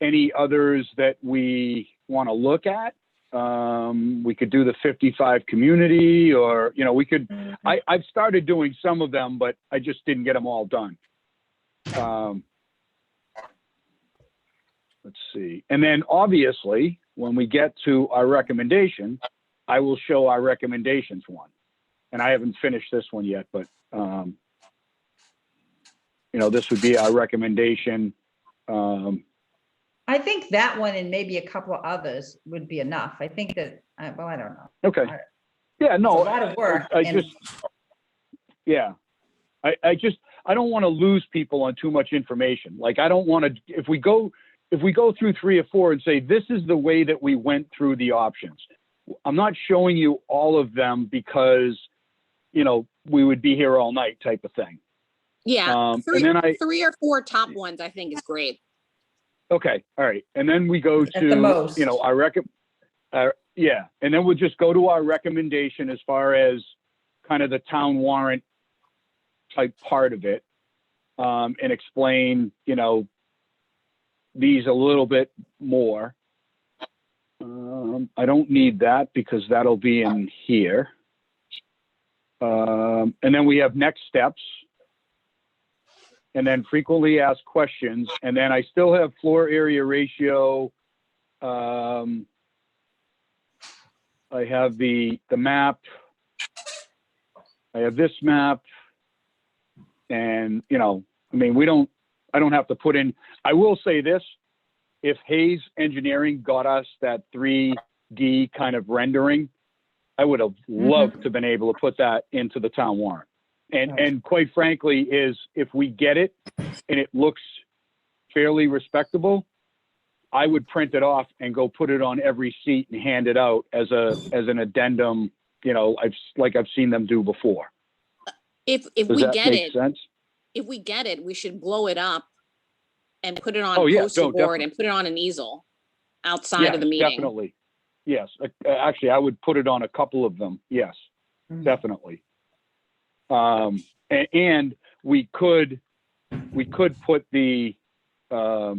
Speaker 1: any others that we want to look at. We could do the 55 community, or, we could, I've started doing some of them, but I just didn't get them all done. Let's see. And then obviously, when we get to our recommendation, I will show our recommendations one. And I haven't finished this one yet, but, this would be our recommendation.
Speaker 2: I think that one and maybe a couple of others would be enough. I think that, well, I don't know.
Speaker 1: Okay. Yeah,
Speaker 2: It's
Speaker 1: no.
Speaker 2: a lot of work.
Speaker 1: I
Speaker 2: and-
Speaker 1: just, yeah. I don't want to lose people on too much information. Like, I don't want to, if we go through 3 or 4 and say, this is the way that we went through the options. I'm not showing you all of them because, we would be here all night type of thing.
Speaker 4: Yeah,
Speaker 1: and then
Speaker 4: 3 or 4 top ones I think is great.
Speaker 1: Okay, all right. And then we go
Speaker 2: At the
Speaker 1: to,
Speaker 2: most.
Speaker 1: yeah. And then we'll just go to our recommendation as far as kind of the town warrant type part of it, and explain, these a little bit more. I don't need that because that'll be in here. And then we have next steps. And then frequently asked questions, and then I still have floor area ratio. I have the map. I have this map, and I don't have to put in. I will say this: if Hayes Engineering got us that 3D kind of rendering, I would have loved to have been able to put that into the town warrant. And quite frankly, if we get it and it looks fairly respectable, I would print it off and go put it on every seat and hand it out as an addendum. I've seen them do before.
Speaker 4: If
Speaker 1: Does
Speaker 4: we
Speaker 1: that
Speaker 4: get
Speaker 1: make
Speaker 4: it,
Speaker 1: sense?
Speaker 4: if we get it, we should blow it up and put it on
Speaker 1: Oh, yeah,
Speaker 4: poster
Speaker 1: no,
Speaker 4: board
Speaker 1: definitely.
Speaker 4: and put it on an easel outside of the meeting.
Speaker 1: Definitely. Yes. Actually, I would put it on a couple of them. Yes, definitely. And we could put the what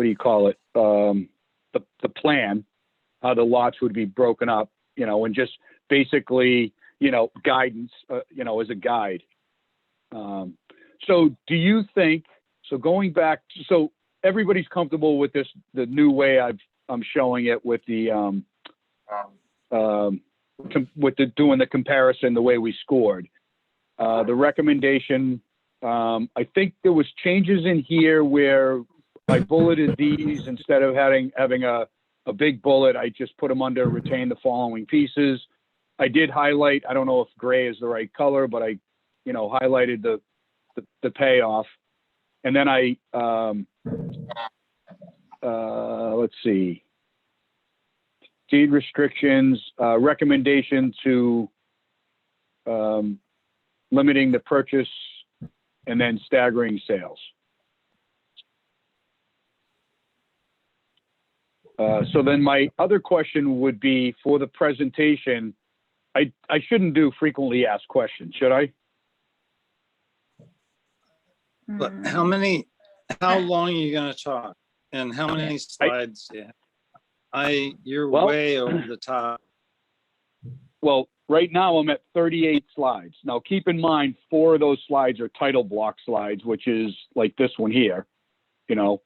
Speaker 1: do you call it? The plan, how the lots would be broken up, and just basically, guidance, as a guide. So do you think, so going back, so everybody's comfortable with this, the new way I'm showing it with the, doing the comparison, the way we scored, the recommendation, I think there was changes in here where I bulleted these instead of having a big bullet. I just put them under retain the following pieces. I did highlight, I don't know if gray is the right color, but I, highlighted the payoff. And then I, let's see, deed restrictions, recommendation to limiting the purchase and then staggering sales. So then my other question would be for the presentation, I shouldn't do frequently asked questions, should I?
Speaker 5: But how long are you gonna talk? And how many slides? You're
Speaker 1: Well-
Speaker 5: way over the top.
Speaker 1: Well, right now I'm at 38 slides. Now keep in mind, 4 of those slides are title block slides, which is like this one here,
Speaker 5: Yeah.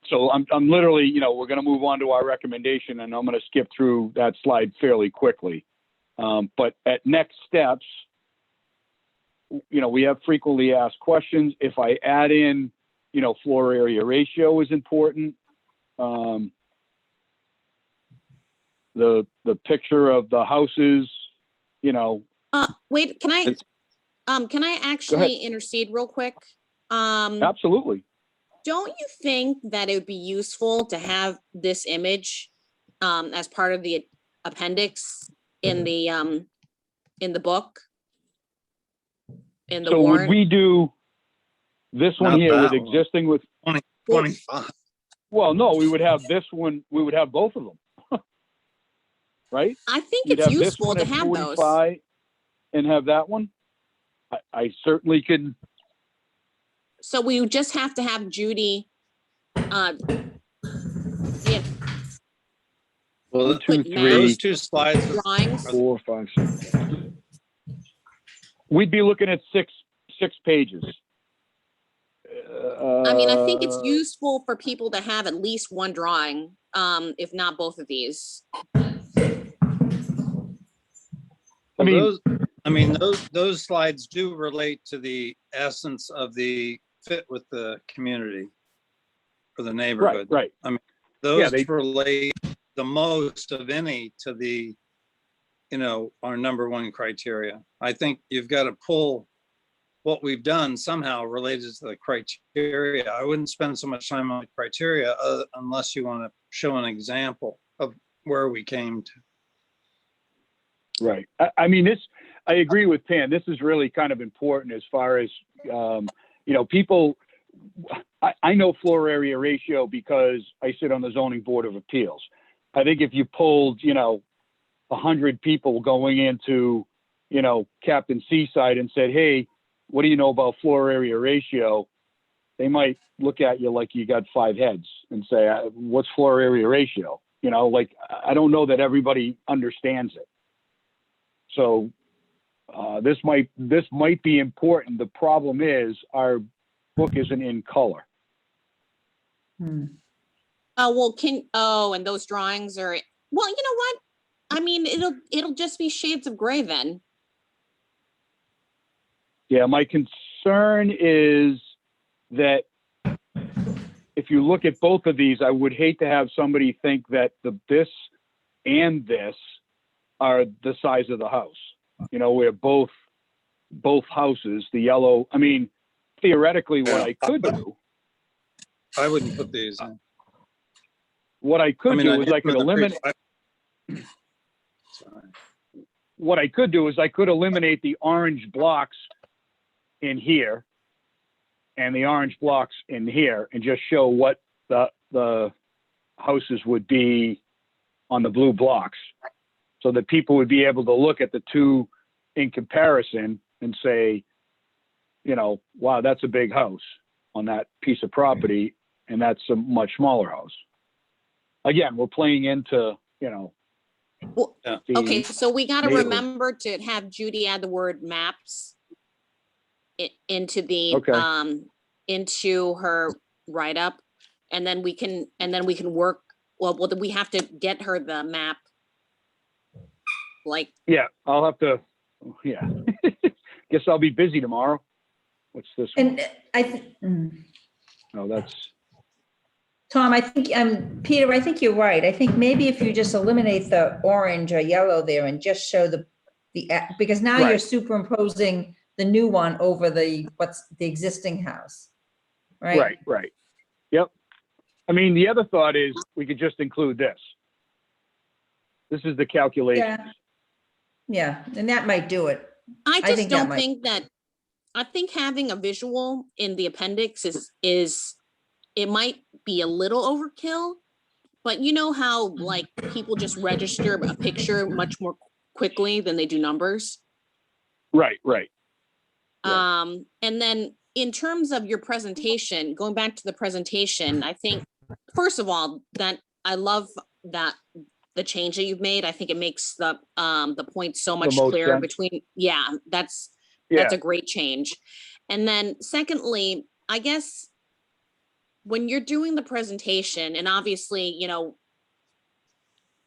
Speaker 1: So I'm literally, we're going to move on to our recommendation, and I'm going to skip through that slide fairly quickly. But at next steps, we have frequently asked questions. If I add in floor area ratio is important. The picture of the houses,
Speaker 4: Wait, can I
Speaker 1: ahead.
Speaker 4: actually intercede real quick?
Speaker 1: Absolutely.
Speaker 4: Don't you think that it would be useful to have this image as part of the appendix in the book? In the
Speaker 1: So would
Speaker 4: warrant?
Speaker 1: we do this one
Speaker 5: Not
Speaker 1: here with
Speaker 5: that one.
Speaker 1: existing with,
Speaker 5: 25.
Speaker 1: well, no, we would have this one, we would have both of them. Right?
Speaker 4: I think
Speaker 1: You'd
Speaker 4: it's
Speaker 1: have this
Speaker 4: useful
Speaker 1: one
Speaker 4: to
Speaker 1: at
Speaker 4: have those.
Speaker 1: 45 and have that one. I certainly could.
Speaker 4: So we would just have to have Judy, yeah,
Speaker 5: Well,
Speaker 1: 1, 2,
Speaker 4: put
Speaker 1: 3,
Speaker 5: those two slides,
Speaker 4: drawings.
Speaker 1: 4, 5, 6. We'd be looking at six pages.
Speaker 4: I mean, I think it's useful for people to have at least one drawing, if not both of these.
Speaker 5: those slides do relate to the essence of the fit with the community or the neighborhood.
Speaker 1: Right.
Speaker 5: Those
Speaker 1: they-
Speaker 5: relate the most of any to the, our number one criteria. I think you've got to pull what we've done somehow related to the criteria. I wouldn't spend so much time on the criteria unless you want to show an example of where we came to.
Speaker 1: Right. I mean, I agree with Pam. This is really kind of important as far as, people, I know floor area ratio because I sit on the zoning board of appeals. I think if you pulled, 100 people going into, Captain Seaside and said, hey, what do you know about floor area ratio? They might look at you like you got 5 heads and say, what's floor area ratio? I don't know that everybody understands it. So this might be important. The problem is our book isn't in color.
Speaker 2: Hmm.
Speaker 4: And those drawings are, well, you know what? I mean, it'll just be shades of gray then.
Speaker 1: Yeah, my concern is that if you look at both of these, I would hate to have somebody think that this and this are the size of the house. Where both houses, the yellow, I mean, theoretically what I could do.
Speaker 5: I wouldn't put these in.
Speaker 1: What I could do is I could eliminate.
Speaker 5: Sorry.
Speaker 1: What I could do is I could eliminate the orange blocks in here and the orange blocks in here and just show what the houses would be on the blue blocks so that people would be able to look at the two in comparison and say, wow, that's a big house on that piece of property and that's a much smaller house. Again, we're playing into,
Speaker 4: Well, okay, so we got to
Speaker 1: neighborhood.
Speaker 4: remember to have Judy add the word maps into the
Speaker 1: Okay.
Speaker 4: into her write-up, and then we can work. Well, we have to get her the map.
Speaker 1: Yeah, I'll have to. Yeah, guess I'll be busy tomorrow. What's this one?
Speaker 2: And
Speaker 1: Oh, that's.
Speaker 2: Tom, I think, Peter, I think you're right. I think maybe if you just eliminate the orange or yellow there and just show because now you're
Speaker 1: Right.
Speaker 2: superimposing the new one over the existing house. Right?
Speaker 1: Right. Yep. I mean, the other thought is we could just include this. This is the calculations.
Speaker 2: Yeah, and that might do it.
Speaker 4: I
Speaker 2: I
Speaker 4: just
Speaker 2: think that
Speaker 4: don't
Speaker 2: might-
Speaker 4: think that. I think having a visual in the appendix is it might be a little overkill, but you know how people just register a picture much more quickly than they do numbers.
Speaker 1: Right.
Speaker 4: And then in terms of your presentation, going back to the presentation, I think, first of all, that I love that the change that you've made. I think it makes the point so much
Speaker 1: most
Speaker 4: clearer
Speaker 1: sense.
Speaker 4: between, that's
Speaker 1: Yeah.
Speaker 4: a great change. And then secondly, I guess when you're doing the presentation, and obviously,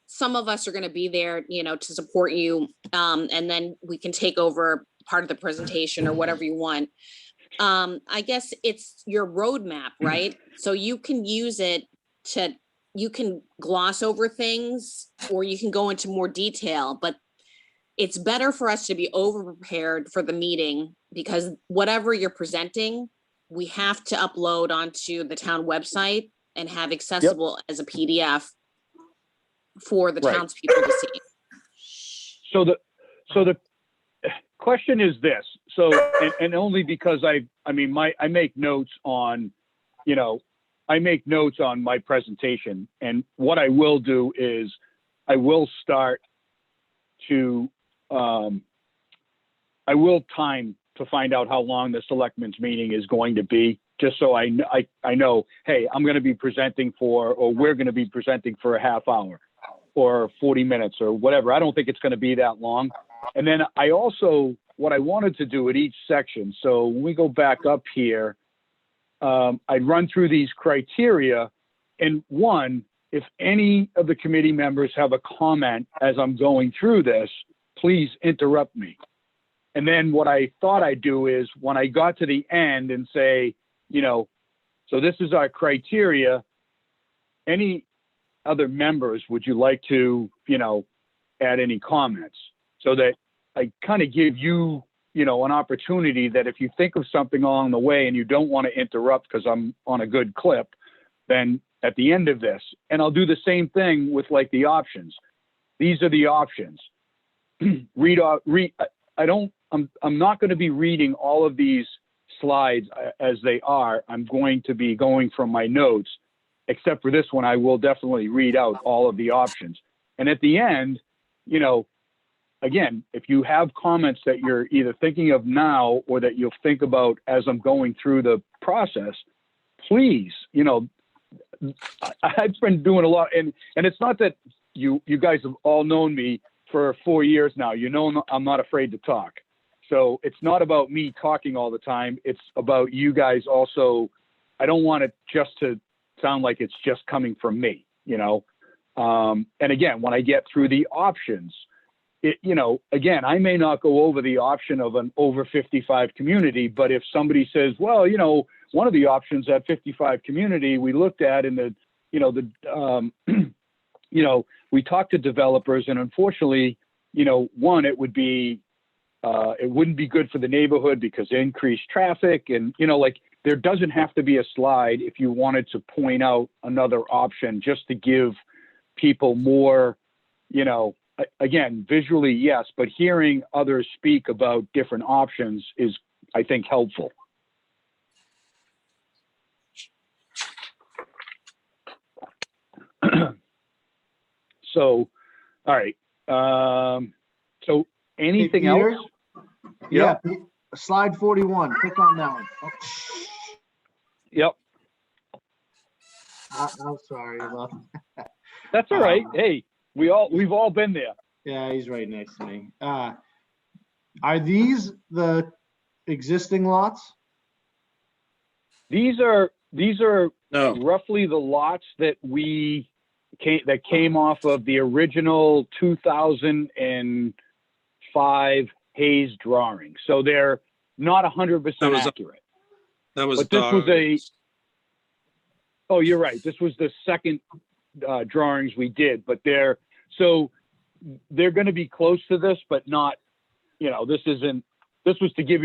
Speaker 4: some of us are going to be there, to support you. And then we can take over part of the presentation or whatever you want. I guess it's your roadmap, right? So you can use it you can gloss over things or you can go into more detail, but it's better for us to be over prepared for the meeting because whatever you're presenting, we have to upload onto the town website and have accessible as a PDF for the
Speaker 1: Right.
Speaker 4: townspeople to see.
Speaker 1: So the question is this. So, and only because I make notes on, I make notes on my presentation, and what I will do is I will start to, I will time to find out how long the selectmen's meeting is going to be, just so I know, hey, I'm going to be presenting or we're going to be presenting for a half hour or 40 minutes or whatever. I don't think it's going to be that long. And then I also, what I wanted to do at each section, so when we go back up here, I'd run through these criteria, and one, if any of the committee members have a comment as I'm going through this, please interrupt me. And then what I thought I'd do is when I got to the end and say, so this is our criteria, any other members, would you like to, add any comments? So that I kind of give you, an opportunity that if you think of something along the way and you don't want to interrupt because I'm on a good clip, then at the end of this, and I'll do the same thing with like the options. These are the options. I'm not going to be reading all of these slides as they are. I'm going to be going from my notes, except for this one, I will definitely read out all of the options. And at the end, again, if you have comments that you're either thinking of now or that you'll think about as I'm going through the process, please, I've been doing a lot, and it's not that you guys have all known me for 4 years now. I'm not afraid to talk. So it's not about me talking all the time. It's about you guys also. I don't want it just to sound like it's just coming from me, And again, when I get through the options, again, I may not go over the option of an over 55 community, but if somebody says, well, one of the options at 55 community we looked at in the, we talked to developers, and unfortunately, one, it wouldn't be good for the neighborhood because increased traffic, and there doesn't have to be a slide if you wanted to point out another option just to give people more, again, visually, yes, but hearing others speak about different options is, I think, helpful. So, all right. So anything
Speaker 6: Hey, Peter?
Speaker 1: else?
Speaker 6: Yeah, slide 41, click on that one. Oh,
Speaker 1: Yep.
Speaker 6: I'm sorry.
Speaker 1: That's all right. Hey, we've all been there.
Speaker 6: Yeah, he's right next to me. Are these the existing lots?
Speaker 1: These are
Speaker 5: No,
Speaker 1: roughly the lots that came off of the original 2005 Hayes drawing. So they're not 100% accurate.
Speaker 5: that was.
Speaker 1: But this was oh, you're right. This was the second drawings we did, but they're going to be close to this, but not, this was to give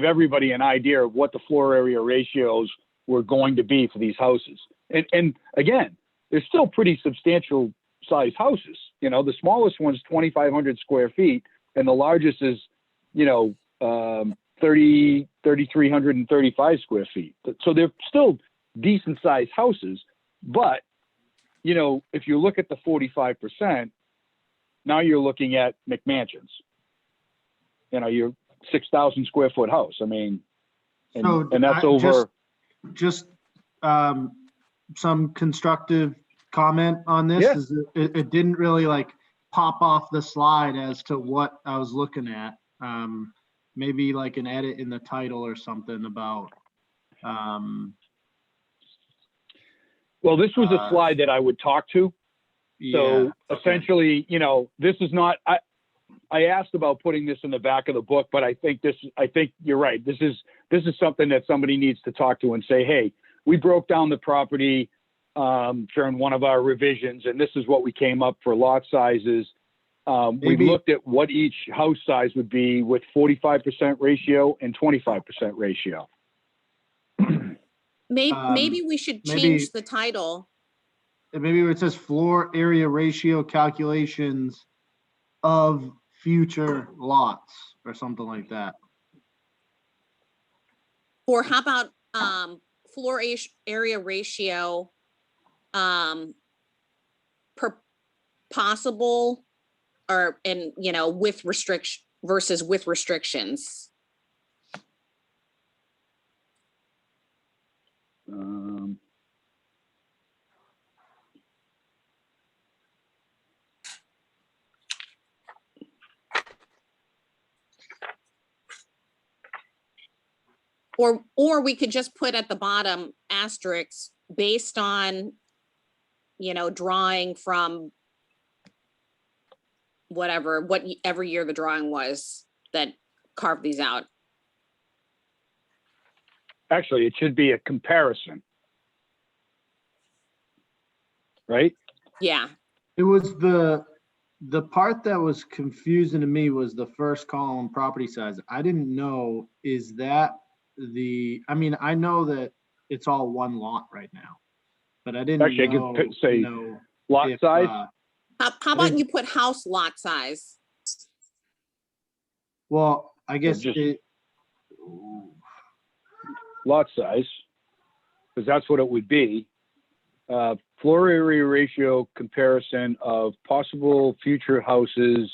Speaker 1: everybody an idea of what the floor area ratios were going to be for these houses. And again, they're still pretty substantial size houses. The smallest one's 2,500 square feet, and the largest is, 3,335 square feet. So they're still decent sized houses, but if you look at the 45%, now you're looking at McMansions. Your 6,000 square foot house. I mean, and that's over.
Speaker 6: Just some constructive comment on this.
Speaker 1: Yeah.
Speaker 6: Is it didn't really pop off the slide as to what I was looking at. Maybe like an edit in the title or something about.
Speaker 1: Well, this was a slide that I would talk to.
Speaker 6: Yeah,
Speaker 1: So essentially, this is not, I asked about putting this in the back of the book, but I think you're right. This is something that somebody needs to talk to and say, hey, we broke down the property during one of our revisions, and this is what we came up for lot sizes. We
Speaker 6: Maybe-
Speaker 1: looked at what each house size would be with 45% ratio and 25% ratio.
Speaker 4: Maybe we should
Speaker 6: maybe-
Speaker 4: change the title.
Speaker 6: And maybe where it says floor area ratio calculations of future lots or something like that.
Speaker 4: Or how about floor area ratio per possible with restriction versus with restrictions. Or we could just put at the bottom asterisks based on, drawing from whatever year the drawing was that carved these out.
Speaker 1: Actually, it should be a comparison. Right?
Speaker 4: Yeah.
Speaker 6: It was the part that was confusing to me was the first column property size. I didn't know, is that I know that it's all one lot right now, but I didn't
Speaker 1: Actually,
Speaker 6: know.
Speaker 1: I could say lot
Speaker 6: if,
Speaker 1: size.
Speaker 4: How about you put house lot size?
Speaker 6: Well, I guess
Speaker 1: just-
Speaker 6: it,
Speaker 1: lot size, because that's what it would be. Floor area ratio comparison of possible future houses.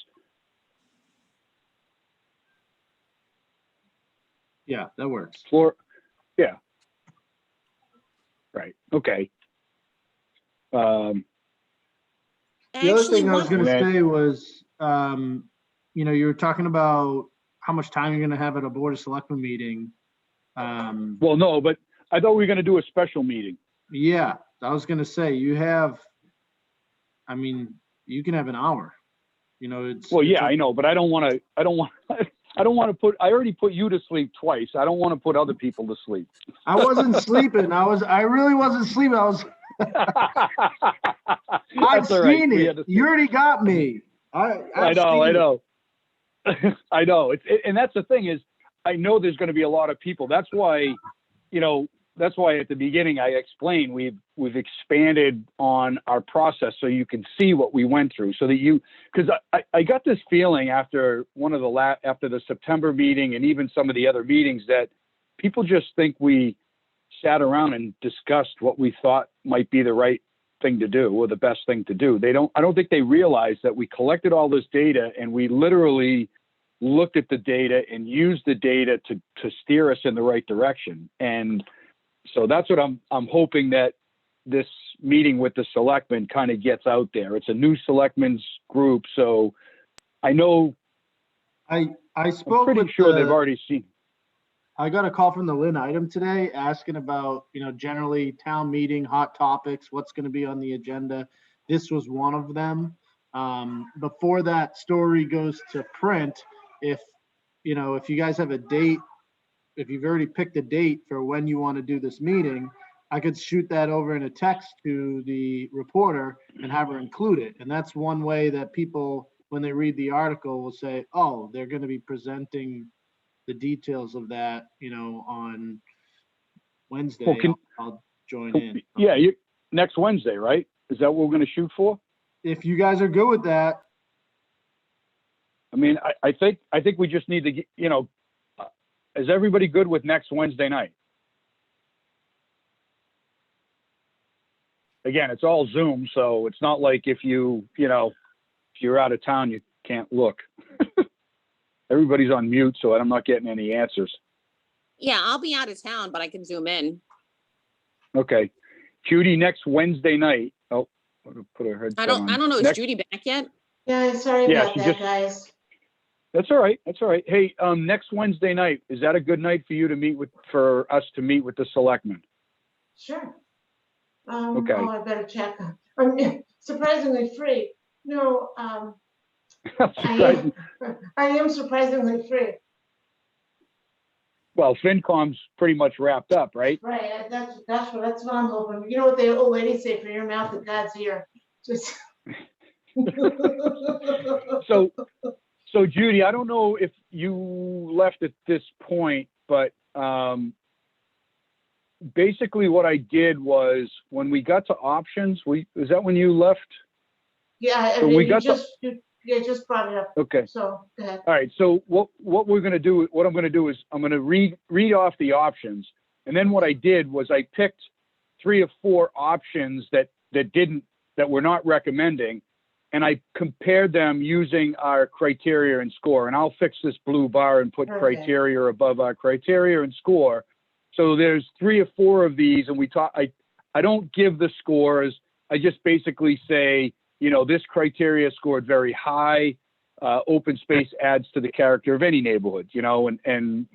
Speaker 6: yeah, that works.
Speaker 1: Yeah. Right, okay.
Speaker 6: The other
Speaker 4: Actually,
Speaker 6: thing I was
Speaker 4: one-
Speaker 6: gonna
Speaker 1: And
Speaker 6: say was, you were talking about how much time you're gonna have at a Board of Selectmen meeting.
Speaker 1: Well, no, but I thought we were gonna do a special meeting.
Speaker 6: Yeah, I was gonna say, you can have an hour, it's.
Speaker 1: Well,
Speaker 6: it's
Speaker 1: yeah,
Speaker 6: up-
Speaker 1: I know, but I don't want to put, I already put you to sleep twice. I don't want to put other people to sleep.
Speaker 6: I wasn't sleeping. I really wasn't sleeping. I've
Speaker 1: That's all right.
Speaker 6: seen
Speaker 1: We
Speaker 6: it.
Speaker 1: had to-
Speaker 6: You already got me.
Speaker 1: I
Speaker 6: I've
Speaker 1: know,
Speaker 6: seen
Speaker 1: I
Speaker 6: it.
Speaker 1: know. I know. And that's the thing is, I know there's going to be a lot of people. That's why, at the beginning I explained we've expanded on our process so you can see what we went through. So that because I got this feeling after after the September meeting and even some of the other meetings that people just think we sat around and discussed what we thought might be the right thing to do or the best thing to do. I don't think they realized that we collected all this data and we literally looked at the data and used the data to steer us in the right direction. And so that's what I'm hoping that this meeting with the selectmen kind of gets out there. It's a new selectmen's group, so I know
Speaker 6: I
Speaker 1: I'm
Speaker 6: spoke
Speaker 1: pretty
Speaker 6: with
Speaker 1: sure they've already seen.
Speaker 6: I got a call from the Lynn item today asking about, generally town meeting, hot topics, what's going to be on the agenda. This was one of them. Before that story goes to print, if you guys have a date, if you've already picked a date for when you want to do this meeting, I could shoot that over in a text to the reporter and have her include it. And that's one way that people, when they read the article, will say, oh, they're going to be presenting the details of that, on Wednesday.
Speaker 1: Well,
Speaker 6: I'll join in.
Speaker 1: Yeah, next Wednesday, right? Is that what we're going to shoot for?
Speaker 6: If you guys are good with that,
Speaker 1: I mean, I think we just need to get, is everybody good with next Wednesday night? Again, it's all Zoom, so it's not like if if you're out of town, you can't look. Everybody's on mute, so I'm not getting any answers.
Speaker 4: Yeah, I'll be out of town, but I can zoom in.
Speaker 1: Okay. Judy, next Wednesday night. Oh, I'm gonna put her headset on.
Speaker 4: I don't know. Is
Speaker 1: Next-
Speaker 4: Judy back yet?
Speaker 3: Yeah, sorry
Speaker 1: Yeah,
Speaker 3: about
Speaker 1: she
Speaker 3: that,
Speaker 1: just-
Speaker 3: guys.
Speaker 1: That's all right. That's all right. Hey, next Wednesday night, is that a good night for you to for us to meet with the selectmen?
Speaker 3: Sure.
Speaker 1: Okay.
Speaker 3: Oh, I better check. I'm surprisingly free. No, I am surprisingly free.
Speaker 1: Well, FinCom's pretty much wrapped up, right?
Speaker 3: Right, that's what I'm hoping. You know what the old ladies say, from your mouth to God's ear. Just.
Speaker 1: So Judy, I don't know if you left at this point, but basically what I did was when we got to options, is that when you left?
Speaker 3: Yeah,
Speaker 1: So we got
Speaker 3: you just brought it up.
Speaker 1: Okay.
Speaker 3: So, go ahead.
Speaker 1: All right. So what I'm going to do is I'm going to read off the options. And then what I did was I picked 3 or 4 options that were not recommending. And I compared them using our criteria and score. And I'll fix this blue bar and put
Speaker 3: Okay.
Speaker 1: criteria above our criteria and score. So there's 3 or 4 of these, and I don't give the scores. I just basically say, this criteria scored very high. Open space adds to the character of any neighborhood, and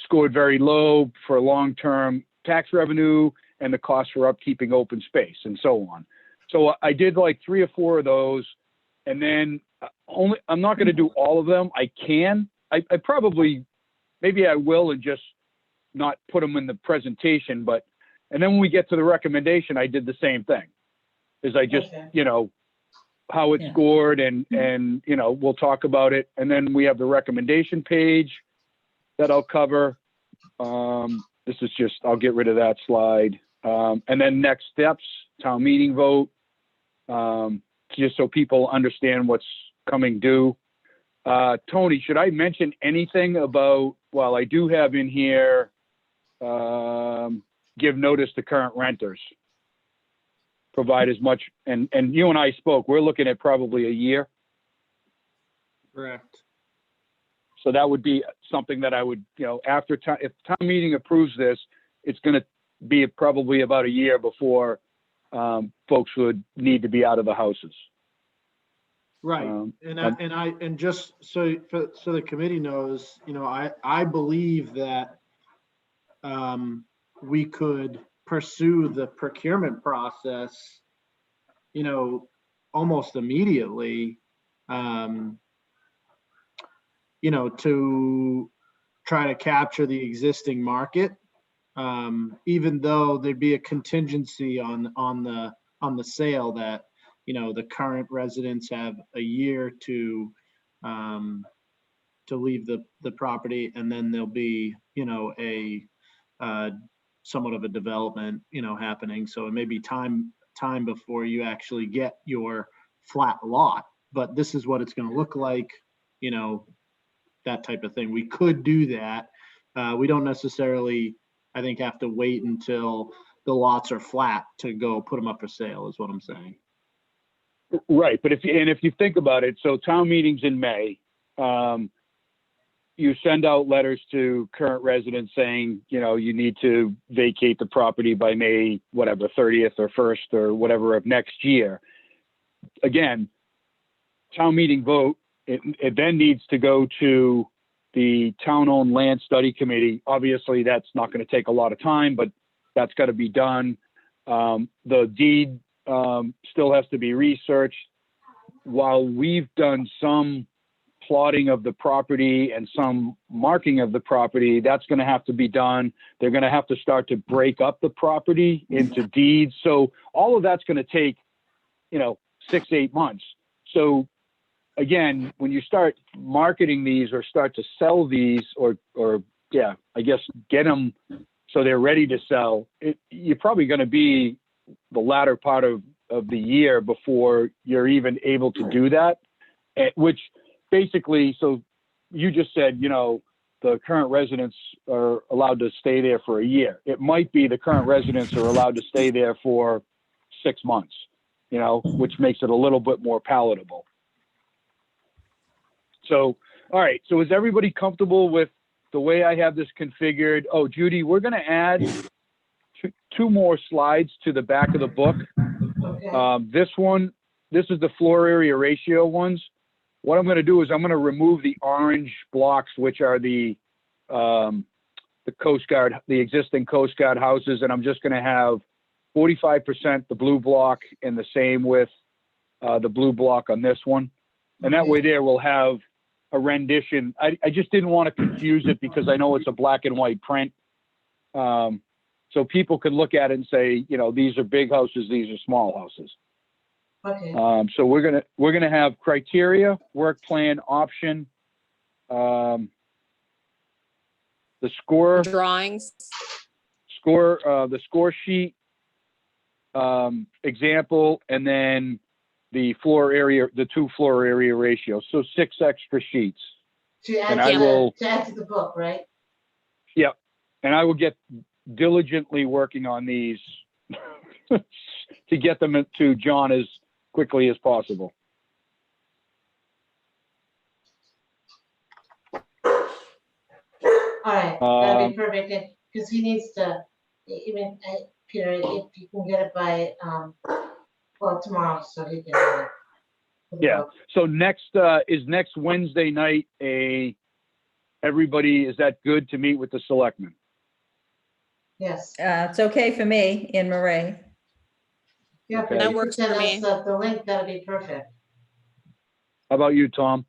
Speaker 1: scored very low for long-term tax revenue and the cost for upkeeping open space, and so on. So I did like 3 or 4 of those, and then I'm not going to do all of them. I can. I probably, maybe I will, and just not put them in the presentation. And then when we get to the recommendation, I did the same thing. Is I just,
Speaker 3: Okay.
Speaker 1: How it
Speaker 2: Yeah.
Speaker 1: scored, and we'll talk about it. And then we have the recommendation page that I'll cover. This is just, I'll get rid of that slide. And then next steps, town meeting vote, just so people understand what's coming due. Tony, should I mention anything about, well, I do have in here, give notice to current renters. Provide as much, and you and I spoke, we're looking at probably a year.
Speaker 6: Correct.
Speaker 1: So that would be something that I would, after if town meeting approves this, it's going to be probably about a year before folks would need to be out of the houses.
Speaker 6: Right. And just so the committee knows, I believe that we could pursue the procurement process, almost immediately, to try to capture the existing market, even though there'd be a contingency on the sale that, the current residents have a year to leave the property, and then there'll be, a somewhat of a development, happening. So it may be time before you actually get your flat lot, but this is what it's going to look like, that type of thing. We could do that. We don't necessarily, I think, have to wait until the lots are flat to go put them up for sale, is what I'm saying.
Speaker 1: Right. But if you think about it, so town meeting's in May, you send out letters to current residents saying, you need to vacate the property by May, whatever, 30th or 1st or whatever of next year. Again, town meeting vote, it then needs to go to the town-owned land study committee. Obviously, that's not going to take a lot of time, but that's got to be done. The deed still has to be researched. While we've done some plotting of the property and some marking of the property, that's going to have to be done. They're going to have to start to break up the property into deeds. So all of that's going to take, 6-8 months. So again, when you start marketing these or start to sell these or get them so they're ready to sell, you're probably going to be the latter part of the year before you're even able to do that, which basically, so you just said, the current residents are allowed to stay there for a year. It might be the current residents are allowed to stay there for 6 months, which makes it a little bit more palatable. So, all right. So is everybody comfortable with the way I have this configured? Oh, Judy, we're going to add 2 more slides to the back of the book.
Speaker 3: Okay.
Speaker 1: This is the floor area ratio ones. What I'm going to do is I'm going to remove the orange blocks, which are the Coast Guard, the existing Coast Guard houses, and I'm just going to have 45% the blue block and the same with the blue block on this one. And that way there we'll have a rendition. I just didn't want to confuse it because I know it's a black and white print. So people could look at it and say, you know, these are big houses, these are small houses.
Speaker 3: Okay,
Speaker 1: So we're gonna have criteria, work plan, option, the score,
Speaker 4: Drawings.
Speaker 1: the score sheet, example, and then the floor area, the 2 floor area ratio. So 6 extra sheets.
Speaker 3: to add
Speaker 1: And
Speaker 3: to
Speaker 1: I will,
Speaker 3: to add to the book, right?
Speaker 1: yep. And I will get diligently working on these to get them to John as quickly as possible.
Speaker 3: All right, that'd be perfect, because he needs to, even, Peter, if you can get it by, well, tomorrow, so he can. for the
Speaker 1: Yeah.
Speaker 3: book.
Speaker 1: So is next Wednesday night everybody, is that good to meet with the selectmen?
Speaker 3: Yes,
Speaker 2: It's okay for me, Anne Marie.
Speaker 3: yeah,
Speaker 1: Okay.
Speaker 3: if
Speaker 4: That
Speaker 3: you could
Speaker 4: works
Speaker 3: send
Speaker 4: for
Speaker 3: us
Speaker 4: me.
Speaker 3: the link, that'd be perfect.
Speaker 1: How about you, Tom?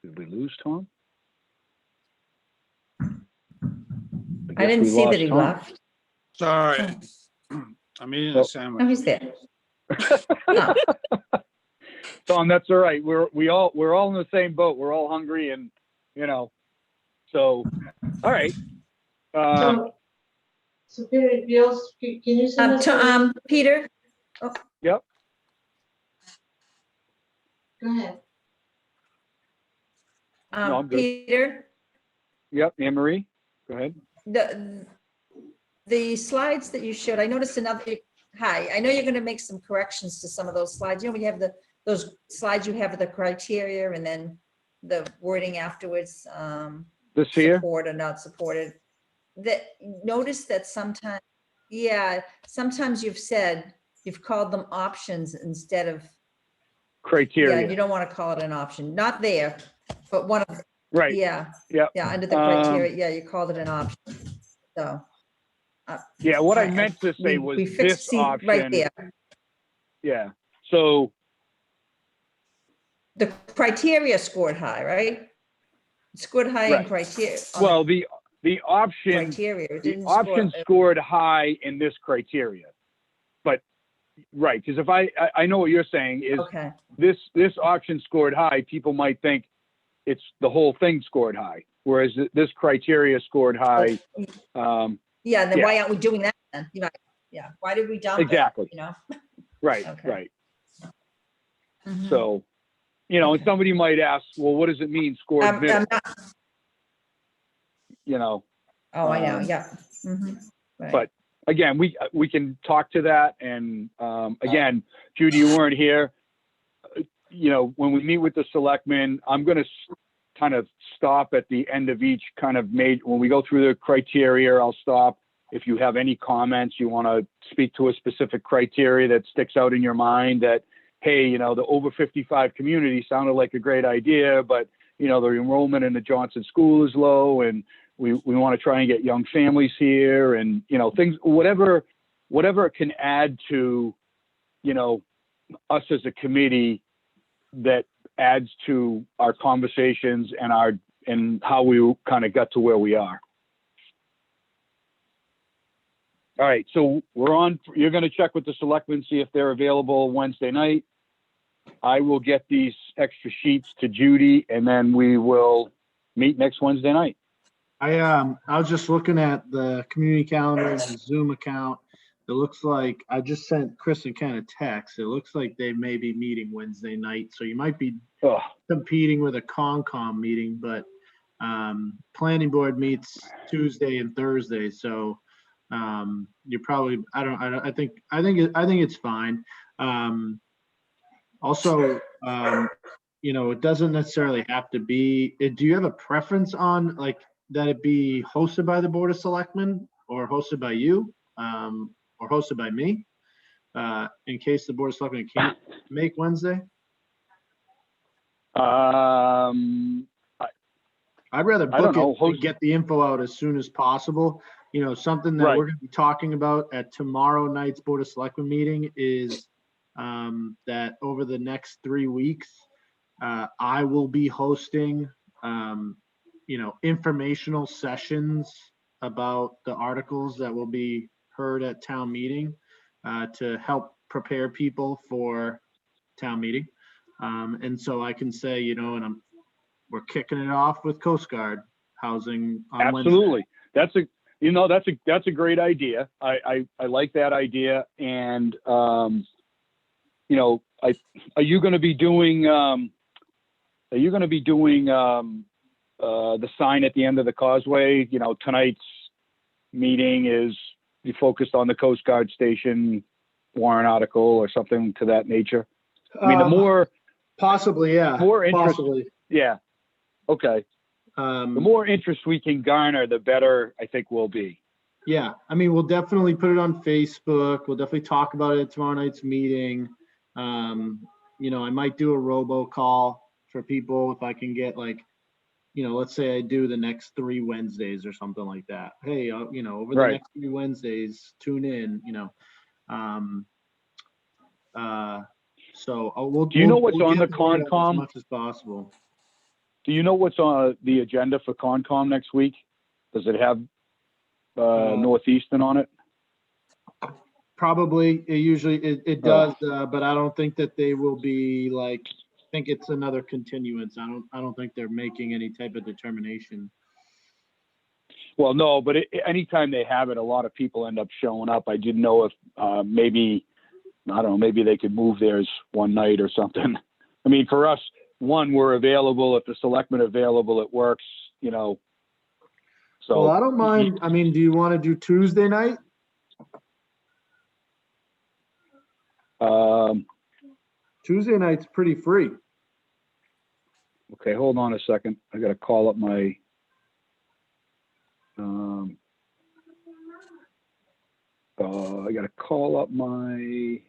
Speaker 1: Did we lose Tom?
Speaker 2: I
Speaker 1: guess
Speaker 2: didn't
Speaker 1: we
Speaker 2: see
Speaker 1: lost
Speaker 2: that he
Speaker 1: Tom.
Speaker 2: left.
Speaker 5: Sorry. I'm eating
Speaker 1: Oh.
Speaker 5: a
Speaker 2: Oh,
Speaker 5: sandwich.
Speaker 2: he's there. Oh,
Speaker 1: Tom, that's all right. We're all in the same boat. We're all hungry and, you know, so, all right.
Speaker 3: So Peter, can you send us? the link?
Speaker 2: Peter,
Speaker 1: Yep.
Speaker 3: Go ahead.
Speaker 1: No, I'm good.
Speaker 2: Peter,
Speaker 1: Yep. Anne Marie, go ahead.
Speaker 2: the slides that you showed, I noticed hi, I know you're gonna make some corrections to some of those slides. You know, we have those slides you have the criteria and then the wording afterwards,
Speaker 1: This here?
Speaker 2: support or not supported. Notice that sometimes you've called them options instead of,
Speaker 1: Criteria.
Speaker 2: you don't want to call it an option, not there, but one of,
Speaker 1: Right.
Speaker 2: yeah,
Speaker 1: Yep.
Speaker 2: under the criteria, you called it an option, so.
Speaker 1: Yeah, what I meant to say was
Speaker 2: we fixed,
Speaker 1: this
Speaker 2: see, right
Speaker 1: option.
Speaker 2: there,
Speaker 1: Yeah. So,
Speaker 2: the criteria scored high, right? Scored high in
Speaker 1: Right.
Speaker 2: criteria. on
Speaker 1: well, the option,
Speaker 2: Criteria, it
Speaker 1: the
Speaker 2: didn't
Speaker 1: option
Speaker 2: score,
Speaker 1: scored high in this criteria. But, right, because if I know what you're saying is
Speaker 2: okay,
Speaker 1: this option scored high, people might think it's the whole thing scored high. Whereas this criteria scored high.
Speaker 2: yeah, then
Speaker 1: Yeah.
Speaker 2: why aren't we doing that then? You know, yeah, why did we dump it?
Speaker 1: Exactly.
Speaker 2: You know?
Speaker 1: Right,
Speaker 2: Okay.
Speaker 1: right.
Speaker 2: Mhm.
Speaker 1: So, you know, and
Speaker 2: Okay.
Speaker 1: somebody might ask, well, what does it mean scored
Speaker 2: I'm
Speaker 1: middle?
Speaker 2: not-
Speaker 1: You know,
Speaker 2: Oh, I know,
Speaker 1: Um,
Speaker 2: yeah. Mhm. Right.
Speaker 1: but again, we can talk to that. And again, Judy, you weren't here. You know, when we meet with the selectmen, I'm going to kind of stop at the end of each kind of when we go through the criteria, I'll stop. If you have any comments, you want to speak to a specific criteria that sticks out in your mind that, hey, you know, the over 55 community sounded like a great idea, but, you know, the enrollment in the Johnson School is low and we want to try and get young families here and, you know, things, whatever it can add to, you know, us as a committee that adds to our conversations and how we kind of got to where we are. All right, so you're going to check with the selectmen, see if they're available Wednesday night. I will get these extra sheets to Judy and then we will meet next Wednesday night.
Speaker 6: I was just looking at the community calendar and the Zoom account. It looks like I just sent Chris and Ken a text. It looks like they may be meeting Wednesday night. So you might be
Speaker 1: Oh,
Speaker 6: competing with a Concom meeting, but planning board meets Tuesday and Thursday. So you're probably, I think it's fine. Also, you know, it doesn't necessarily have to be, do you have a preference on like that it be hosted by the Board of Selectmen or hosted by you or hosted by me in case the Board of Selectmen can't make Wednesday? I'd rather
Speaker 1: I don't
Speaker 6: book
Speaker 1: know,
Speaker 6: it and get the info out as soon as possible. You know, something that
Speaker 1: Right.
Speaker 6: we're going to be talking about at tomorrow night's Board of Selectmen meeting is that over the next 3 weeks, I will be hosting, informational sessions about the articles that will be heard at town meeting to help prepare people for town meeting. And so I can say, we're kicking it off with Coast Guard housing on Wednesday.
Speaker 1: Absolutely. That's a great idea. I like that idea. And, are you going to be doing, the sign at the end of the causeway? Tonight's meeting is you focused on the Coast Guard station warrant article or something to that nature. I mean, the more
Speaker 6: possibly, yeah,
Speaker 1: more interest,
Speaker 6: possibly.
Speaker 1: Yeah. Okay. The more interest we can garner, the better I think we'll be.
Speaker 6: Yeah. I mean, we'll definitely put it on Facebook. We'll definitely talk about it at tomorrow night's meeting. I might do a robocall for people if I can get let's say I do the next 3 Wednesdays or something like that. Hey, over the
Speaker 1: Right.
Speaker 6: next 3 Wednesdays, tune in, so we'll.
Speaker 1: Do you know what's
Speaker 6: we'll
Speaker 1: on
Speaker 6: get
Speaker 1: the
Speaker 6: word out
Speaker 1: Concom?
Speaker 6: as much as possible.
Speaker 1: Do you know what's on the agenda for Concom next week? Does it have Northeastern on it?
Speaker 6: Probably, it does, but I don't think that they will be I think it's another continuance. I don't think they're making any type of determination.
Speaker 1: Well, no, but anytime they have it, a lot of people end up showing up. I didn't know if maybe they could move theirs one night or something. I mean, for us, we're available. If the selectmen are available, it works, So.
Speaker 6: Well, I don't mind. I mean, do you want to do Tuesday night? Tuesday night's pretty free.
Speaker 1: Okay, hold on a second. I got to call up my. I got to call up my.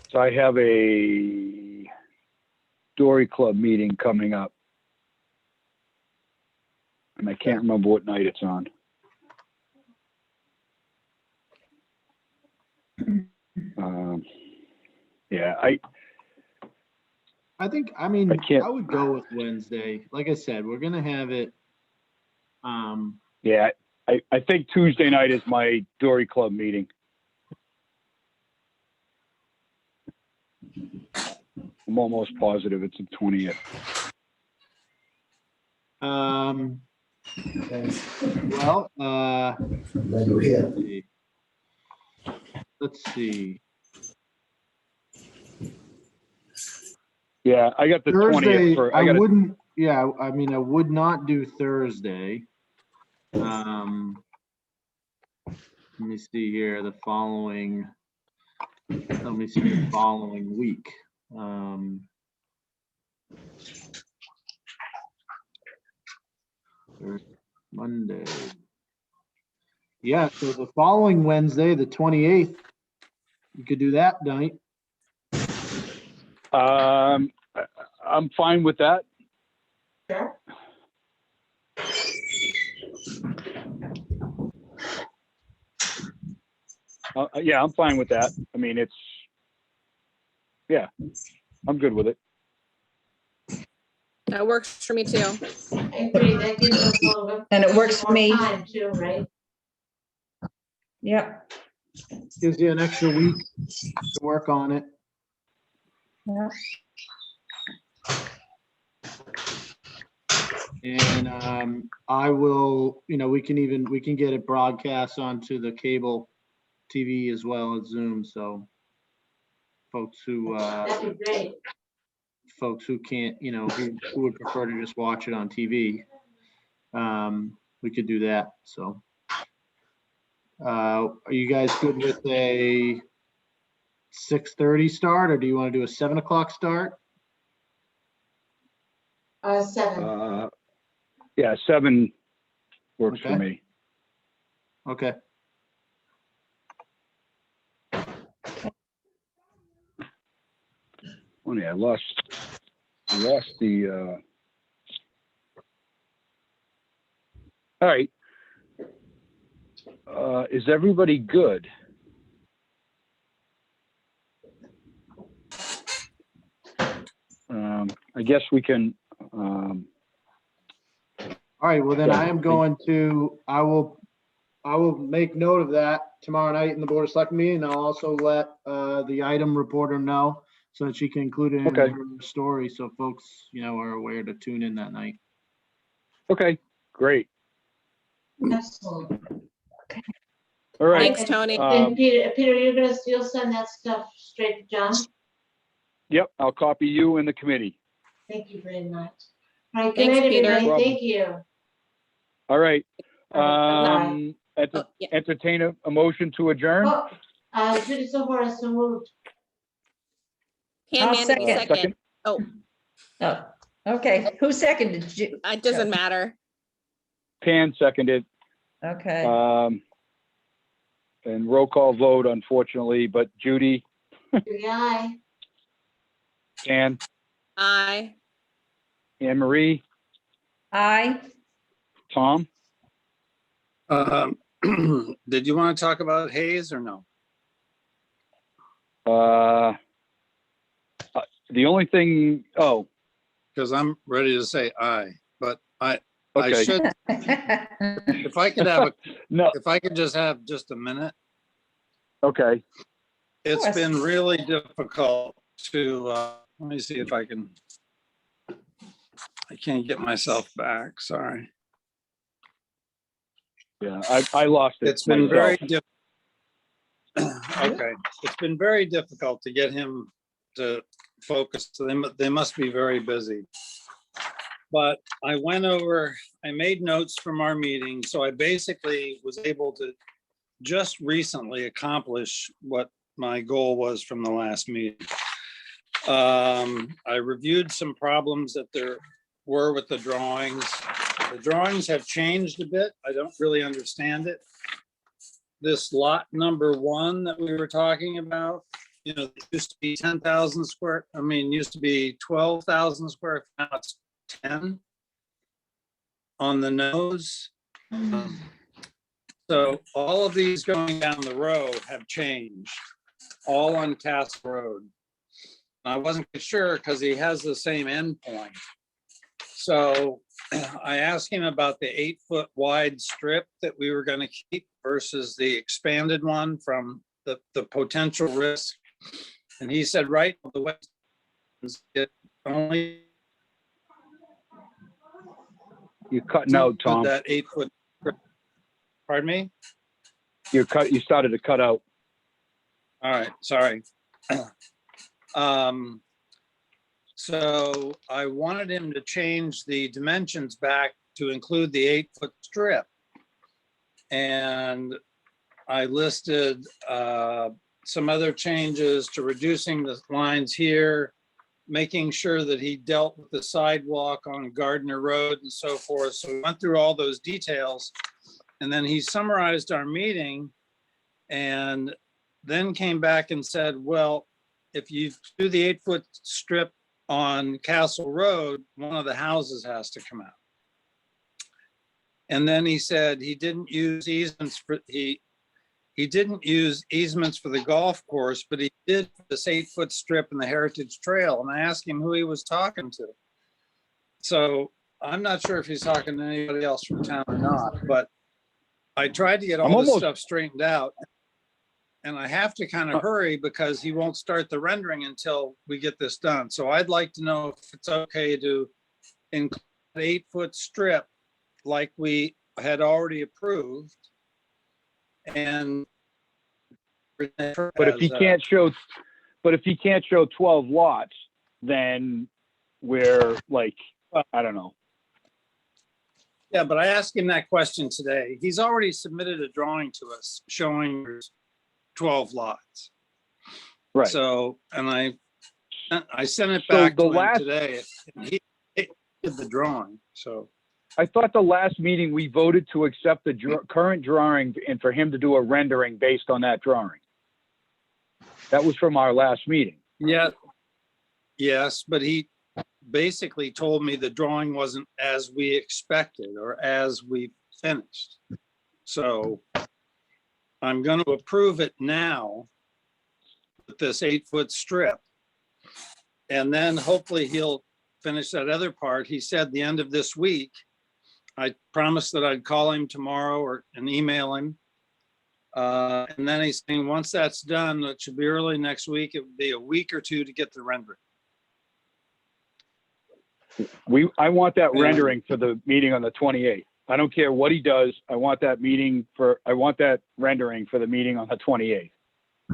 Speaker 1: So I have a Dory Club meeting coming up. And I can't remember what night it's on. Yeah,
Speaker 6: I think, I would go with Wednesday. Like I said, we're gonna have it.
Speaker 1: Yeah, I think Tuesday night is my Dory Club meeting. I'm almost positive it's the 20th.
Speaker 6: Well, let's see.
Speaker 1: Yeah, I got the
Speaker 6: Thursday,
Speaker 1: 20th.
Speaker 6: I would not do Thursday. Let me see here, the following week. Monday. Yeah, so the following Wednesday, the 28th, you could do that night.
Speaker 1: I'm fine with that.
Speaker 3: Sure.
Speaker 1: Yeah, I'm fine with that. I mean, I'm good with it.
Speaker 4: That works for me too.
Speaker 3: I agree, that gives us a little bit.
Speaker 2: And it works for
Speaker 3: more
Speaker 2: me.
Speaker 3: Time too, right?
Speaker 2: Yep.
Speaker 6: Gives you an extra week to work on it.
Speaker 2: Yeah.
Speaker 6: And I will, we can get it broadcast onto the cable TV as well as Zoom. So folks who
Speaker 3: That'd be great.
Speaker 6: can't, who would prefer to just watch it on TV, we could do that. So are you guys good with a 6:30 start, or do you want to do a 7 o'clock start?
Speaker 3: 7.
Speaker 1: Yeah, 7 works for
Speaker 6: Okay.
Speaker 1: me.
Speaker 6: Okay.
Speaker 1: Funny, I lost the, all right. Is everybody good? I guess we can,
Speaker 6: All right, well then
Speaker 1: Yeah.
Speaker 6: I am going to, I will make note of that tomorrow night in the Board of Select meeting. I'll also let the item reporter know so that she can include it in
Speaker 1: Okay.
Speaker 6: her story, so folks, are aware to tune in that night.
Speaker 1: okay, great.
Speaker 3: Excellent.
Speaker 1: All right.
Speaker 4: Thanks, Tony.
Speaker 3: And Peter, you'll send that stuff straight to John?
Speaker 1: Yep, I'll copy you and the committee.
Speaker 3: Thank you very much. All right, good
Speaker 4: Thanks,
Speaker 3: night,
Speaker 4: Peter.
Speaker 3: everybody.
Speaker 1: No problem.
Speaker 3: Thank you.
Speaker 1: All right.
Speaker 3: Bye.
Speaker 4: Oh, yeah.
Speaker 1: Entertain a motion to adjourn.
Speaker 3: Judy Silver, so moved.
Speaker 4: Pam
Speaker 2: I'll
Speaker 4: Mandy,
Speaker 2: second.
Speaker 4: second. Oh,
Speaker 2: Oh, okay. Who seconded you?
Speaker 4: it doesn't matter.
Speaker 1: Pan seconded.
Speaker 2: Okay.
Speaker 1: And roll call vote, unfortunately, but Judy,
Speaker 3: Judy, aye.
Speaker 1: Pan,
Speaker 4: Aye.
Speaker 1: Anne Marie,
Speaker 2: Aye.
Speaker 1: Tom.
Speaker 5: Did you want to talk about Hayes or no?
Speaker 1: The only thing,
Speaker 5: Because I'm ready to say aye, but I
Speaker 1: okay.
Speaker 5: should, if I could have
Speaker 1: No,
Speaker 5: if I could just have just a minute.
Speaker 1: okay.
Speaker 5: It's
Speaker 2: course.
Speaker 5: been really difficult to, let me see if I can't get myself back, sorry.
Speaker 1: Yeah, I lost it.
Speaker 5: It's been
Speaker 1: myself.
Speaker 5: very okay, it's been very difficult to get him to focus. They must be very busy. But I made notes from our meeting, so I basically was able to just recently accomplish what my goal was from the last meeting. I reviewed some problems that there were with the drawings. The drawings have changed a bit. I don't really understand it. This lot number 1 that we were talking about, it used to be 10,000 square, used to be 12,000 square, now it's 10 on the nose. So all of these going down the road have changed, all on Castle Road. I wasn't sure because he has the same endpoint. So I asked him about the 8-foot wide strip that we were going to keep versus the expanded one from the potential risk. And he said, right, the way it only
Speaker 1: You're cutting out, Tom.
Speaker 5: that 8-foot. Pardon me?
Speaker 1: You started to cut out.
Speaker 5: All right, sorry. So I wanted him to change the dimensions back to include the 8-foot strip. And I listed some other changes to reducing the lines here, making sure that he dealt with the sidewalk on Gardner Road and so forth. So we went through all those details. And then he summarized our meeting and then came back and said, well, if you do the 8-foot strip on Castle Road, one of the houses has to come out. And then he said he didn't use easements for he didn't use easements for the golf course, but he did this 8-foot strip in the Heritage Trail. And I asked him who he was talking to. So I'm not sure if he's talking to anybody else from town or not, but I tried to get all this stuff straightened out. And I have to kind of hurry because he won't start the rendering until we get this done. So I'd like to know if it's okay to include an 8-foot strip like we had already approved. And
Speaker 1: But if he can't show 12 lots, then we're like, I don't know.
Speaker 5: Yeah, but I asked him that question today. He's already submitted a drawing to us showing 12 lots.
Speaker 1: Right.
Speaker 5: So, and I sent it back to him today. did the drawing, so.
Speaker 1: I thought the last meeting we voted to accept the current drawing and for him to do a rendering based on that drawing. That was from our last meeting.
Speaker 5: Yeah. Yes, but he basically told me the drawing wasn't as we expected or as we finished. So I'm going to approve it now with this 8-foot strip. And then hopefully he'll finish that other part. He said the end of this week. I promised that I'd call him tomorrow and email him. And then he's saying, once that's done, it should be early next week. It would be a week or two to get the rendering.
Speaker 1: I want that rendering for the meeting on the 28th. I don't care what he does. I want that rendering for the meeting on the 28th.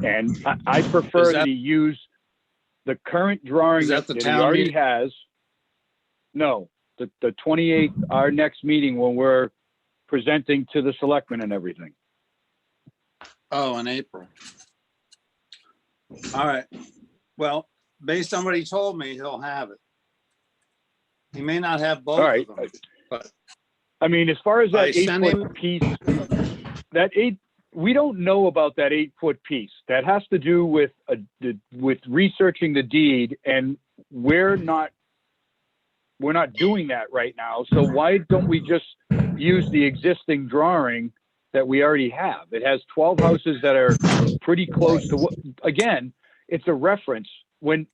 Speaker 1: And I prefer that he use the current drawing that he already has. No, the 28th, our next meeting when we're presenting to the selectmen and everything.
Speaker 5: Oh, in April. All right. Well, based on what he told me, he'll have it. He may not have both of them, but
Speaker 1: I mean, as far as that
Speaker 5: I sent
Speaker 1: 8-foot piece, we don't know about that 8-foot piece. That has to do with researching the deed, and we're not doing that right now. So why don't we just use the existing drawing that we already have? It has 12 houses that are pretty close to what, again, it's a reference. When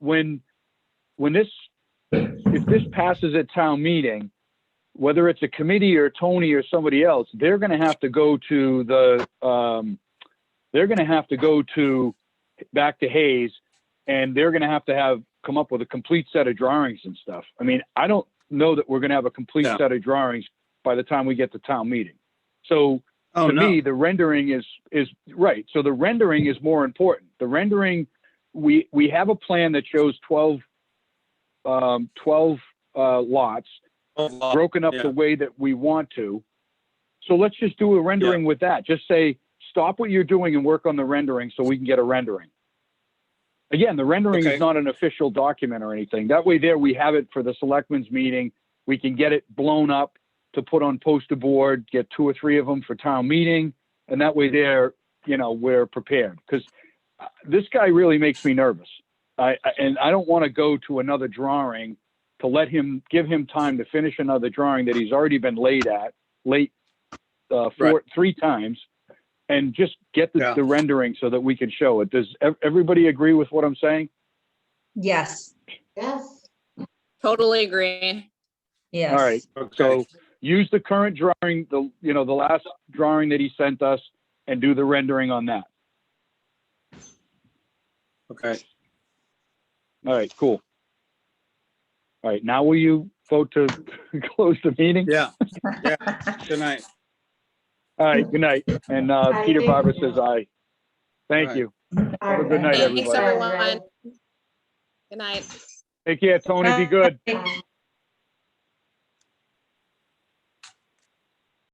Speaker 1: this, if this passes at town meeting, whether it's a committee or Tony or somebody else, they're going to have to go to back to Hayes, and they're going to have come up with a complete set of drawings and stuff. I mean, I don't know that we're going to have a complete set of drawings by the time we get to town meeting. So to me, the rendering is right. So the rendering is more important. The rendering, we have a plan that shows 12 lots broken up the way that we want to. So let's just do a rendering with that. Just say, stop what you're doing and work on the rendering so we can get a rendering. Again, the rendering is not an official document or anything. That way there we have it for the selectmen's meeting. We can get it blown up to put on poster board, get 2 or 3 of them for town meeting. And that way there, we're prepared. Because this guy really makes me nervous. And I don't want to go to another drawing to give him time to finish another drawing that he's already been late 3 times, and just get the rendering so that we can show it. Does everybody agree with what I'm saying?
Speaker 2: Yes.
Speaker 3: Yes.
Speaker 4: Totally agree.
Speaker 2: Yes.
Speaker 1: All right. So use the current drawing, the last drawing that he sent us, and do the rendering on that.
Speaker 5: okay.
Speaker 1: All right, cool. All right, now will you vote to close the meeting?
Speaker 5: Yeah. Good night.
Speaker 1: All right, good night. And Peter Barber says aye. Thank you. Have a good night,
Speaker 4: Thanks,
Speaker 1: everybody.
Speaker 4: everyone. Good night.
Speaker 1: Take care, Tony. Be good.
Speaker 3: Bye.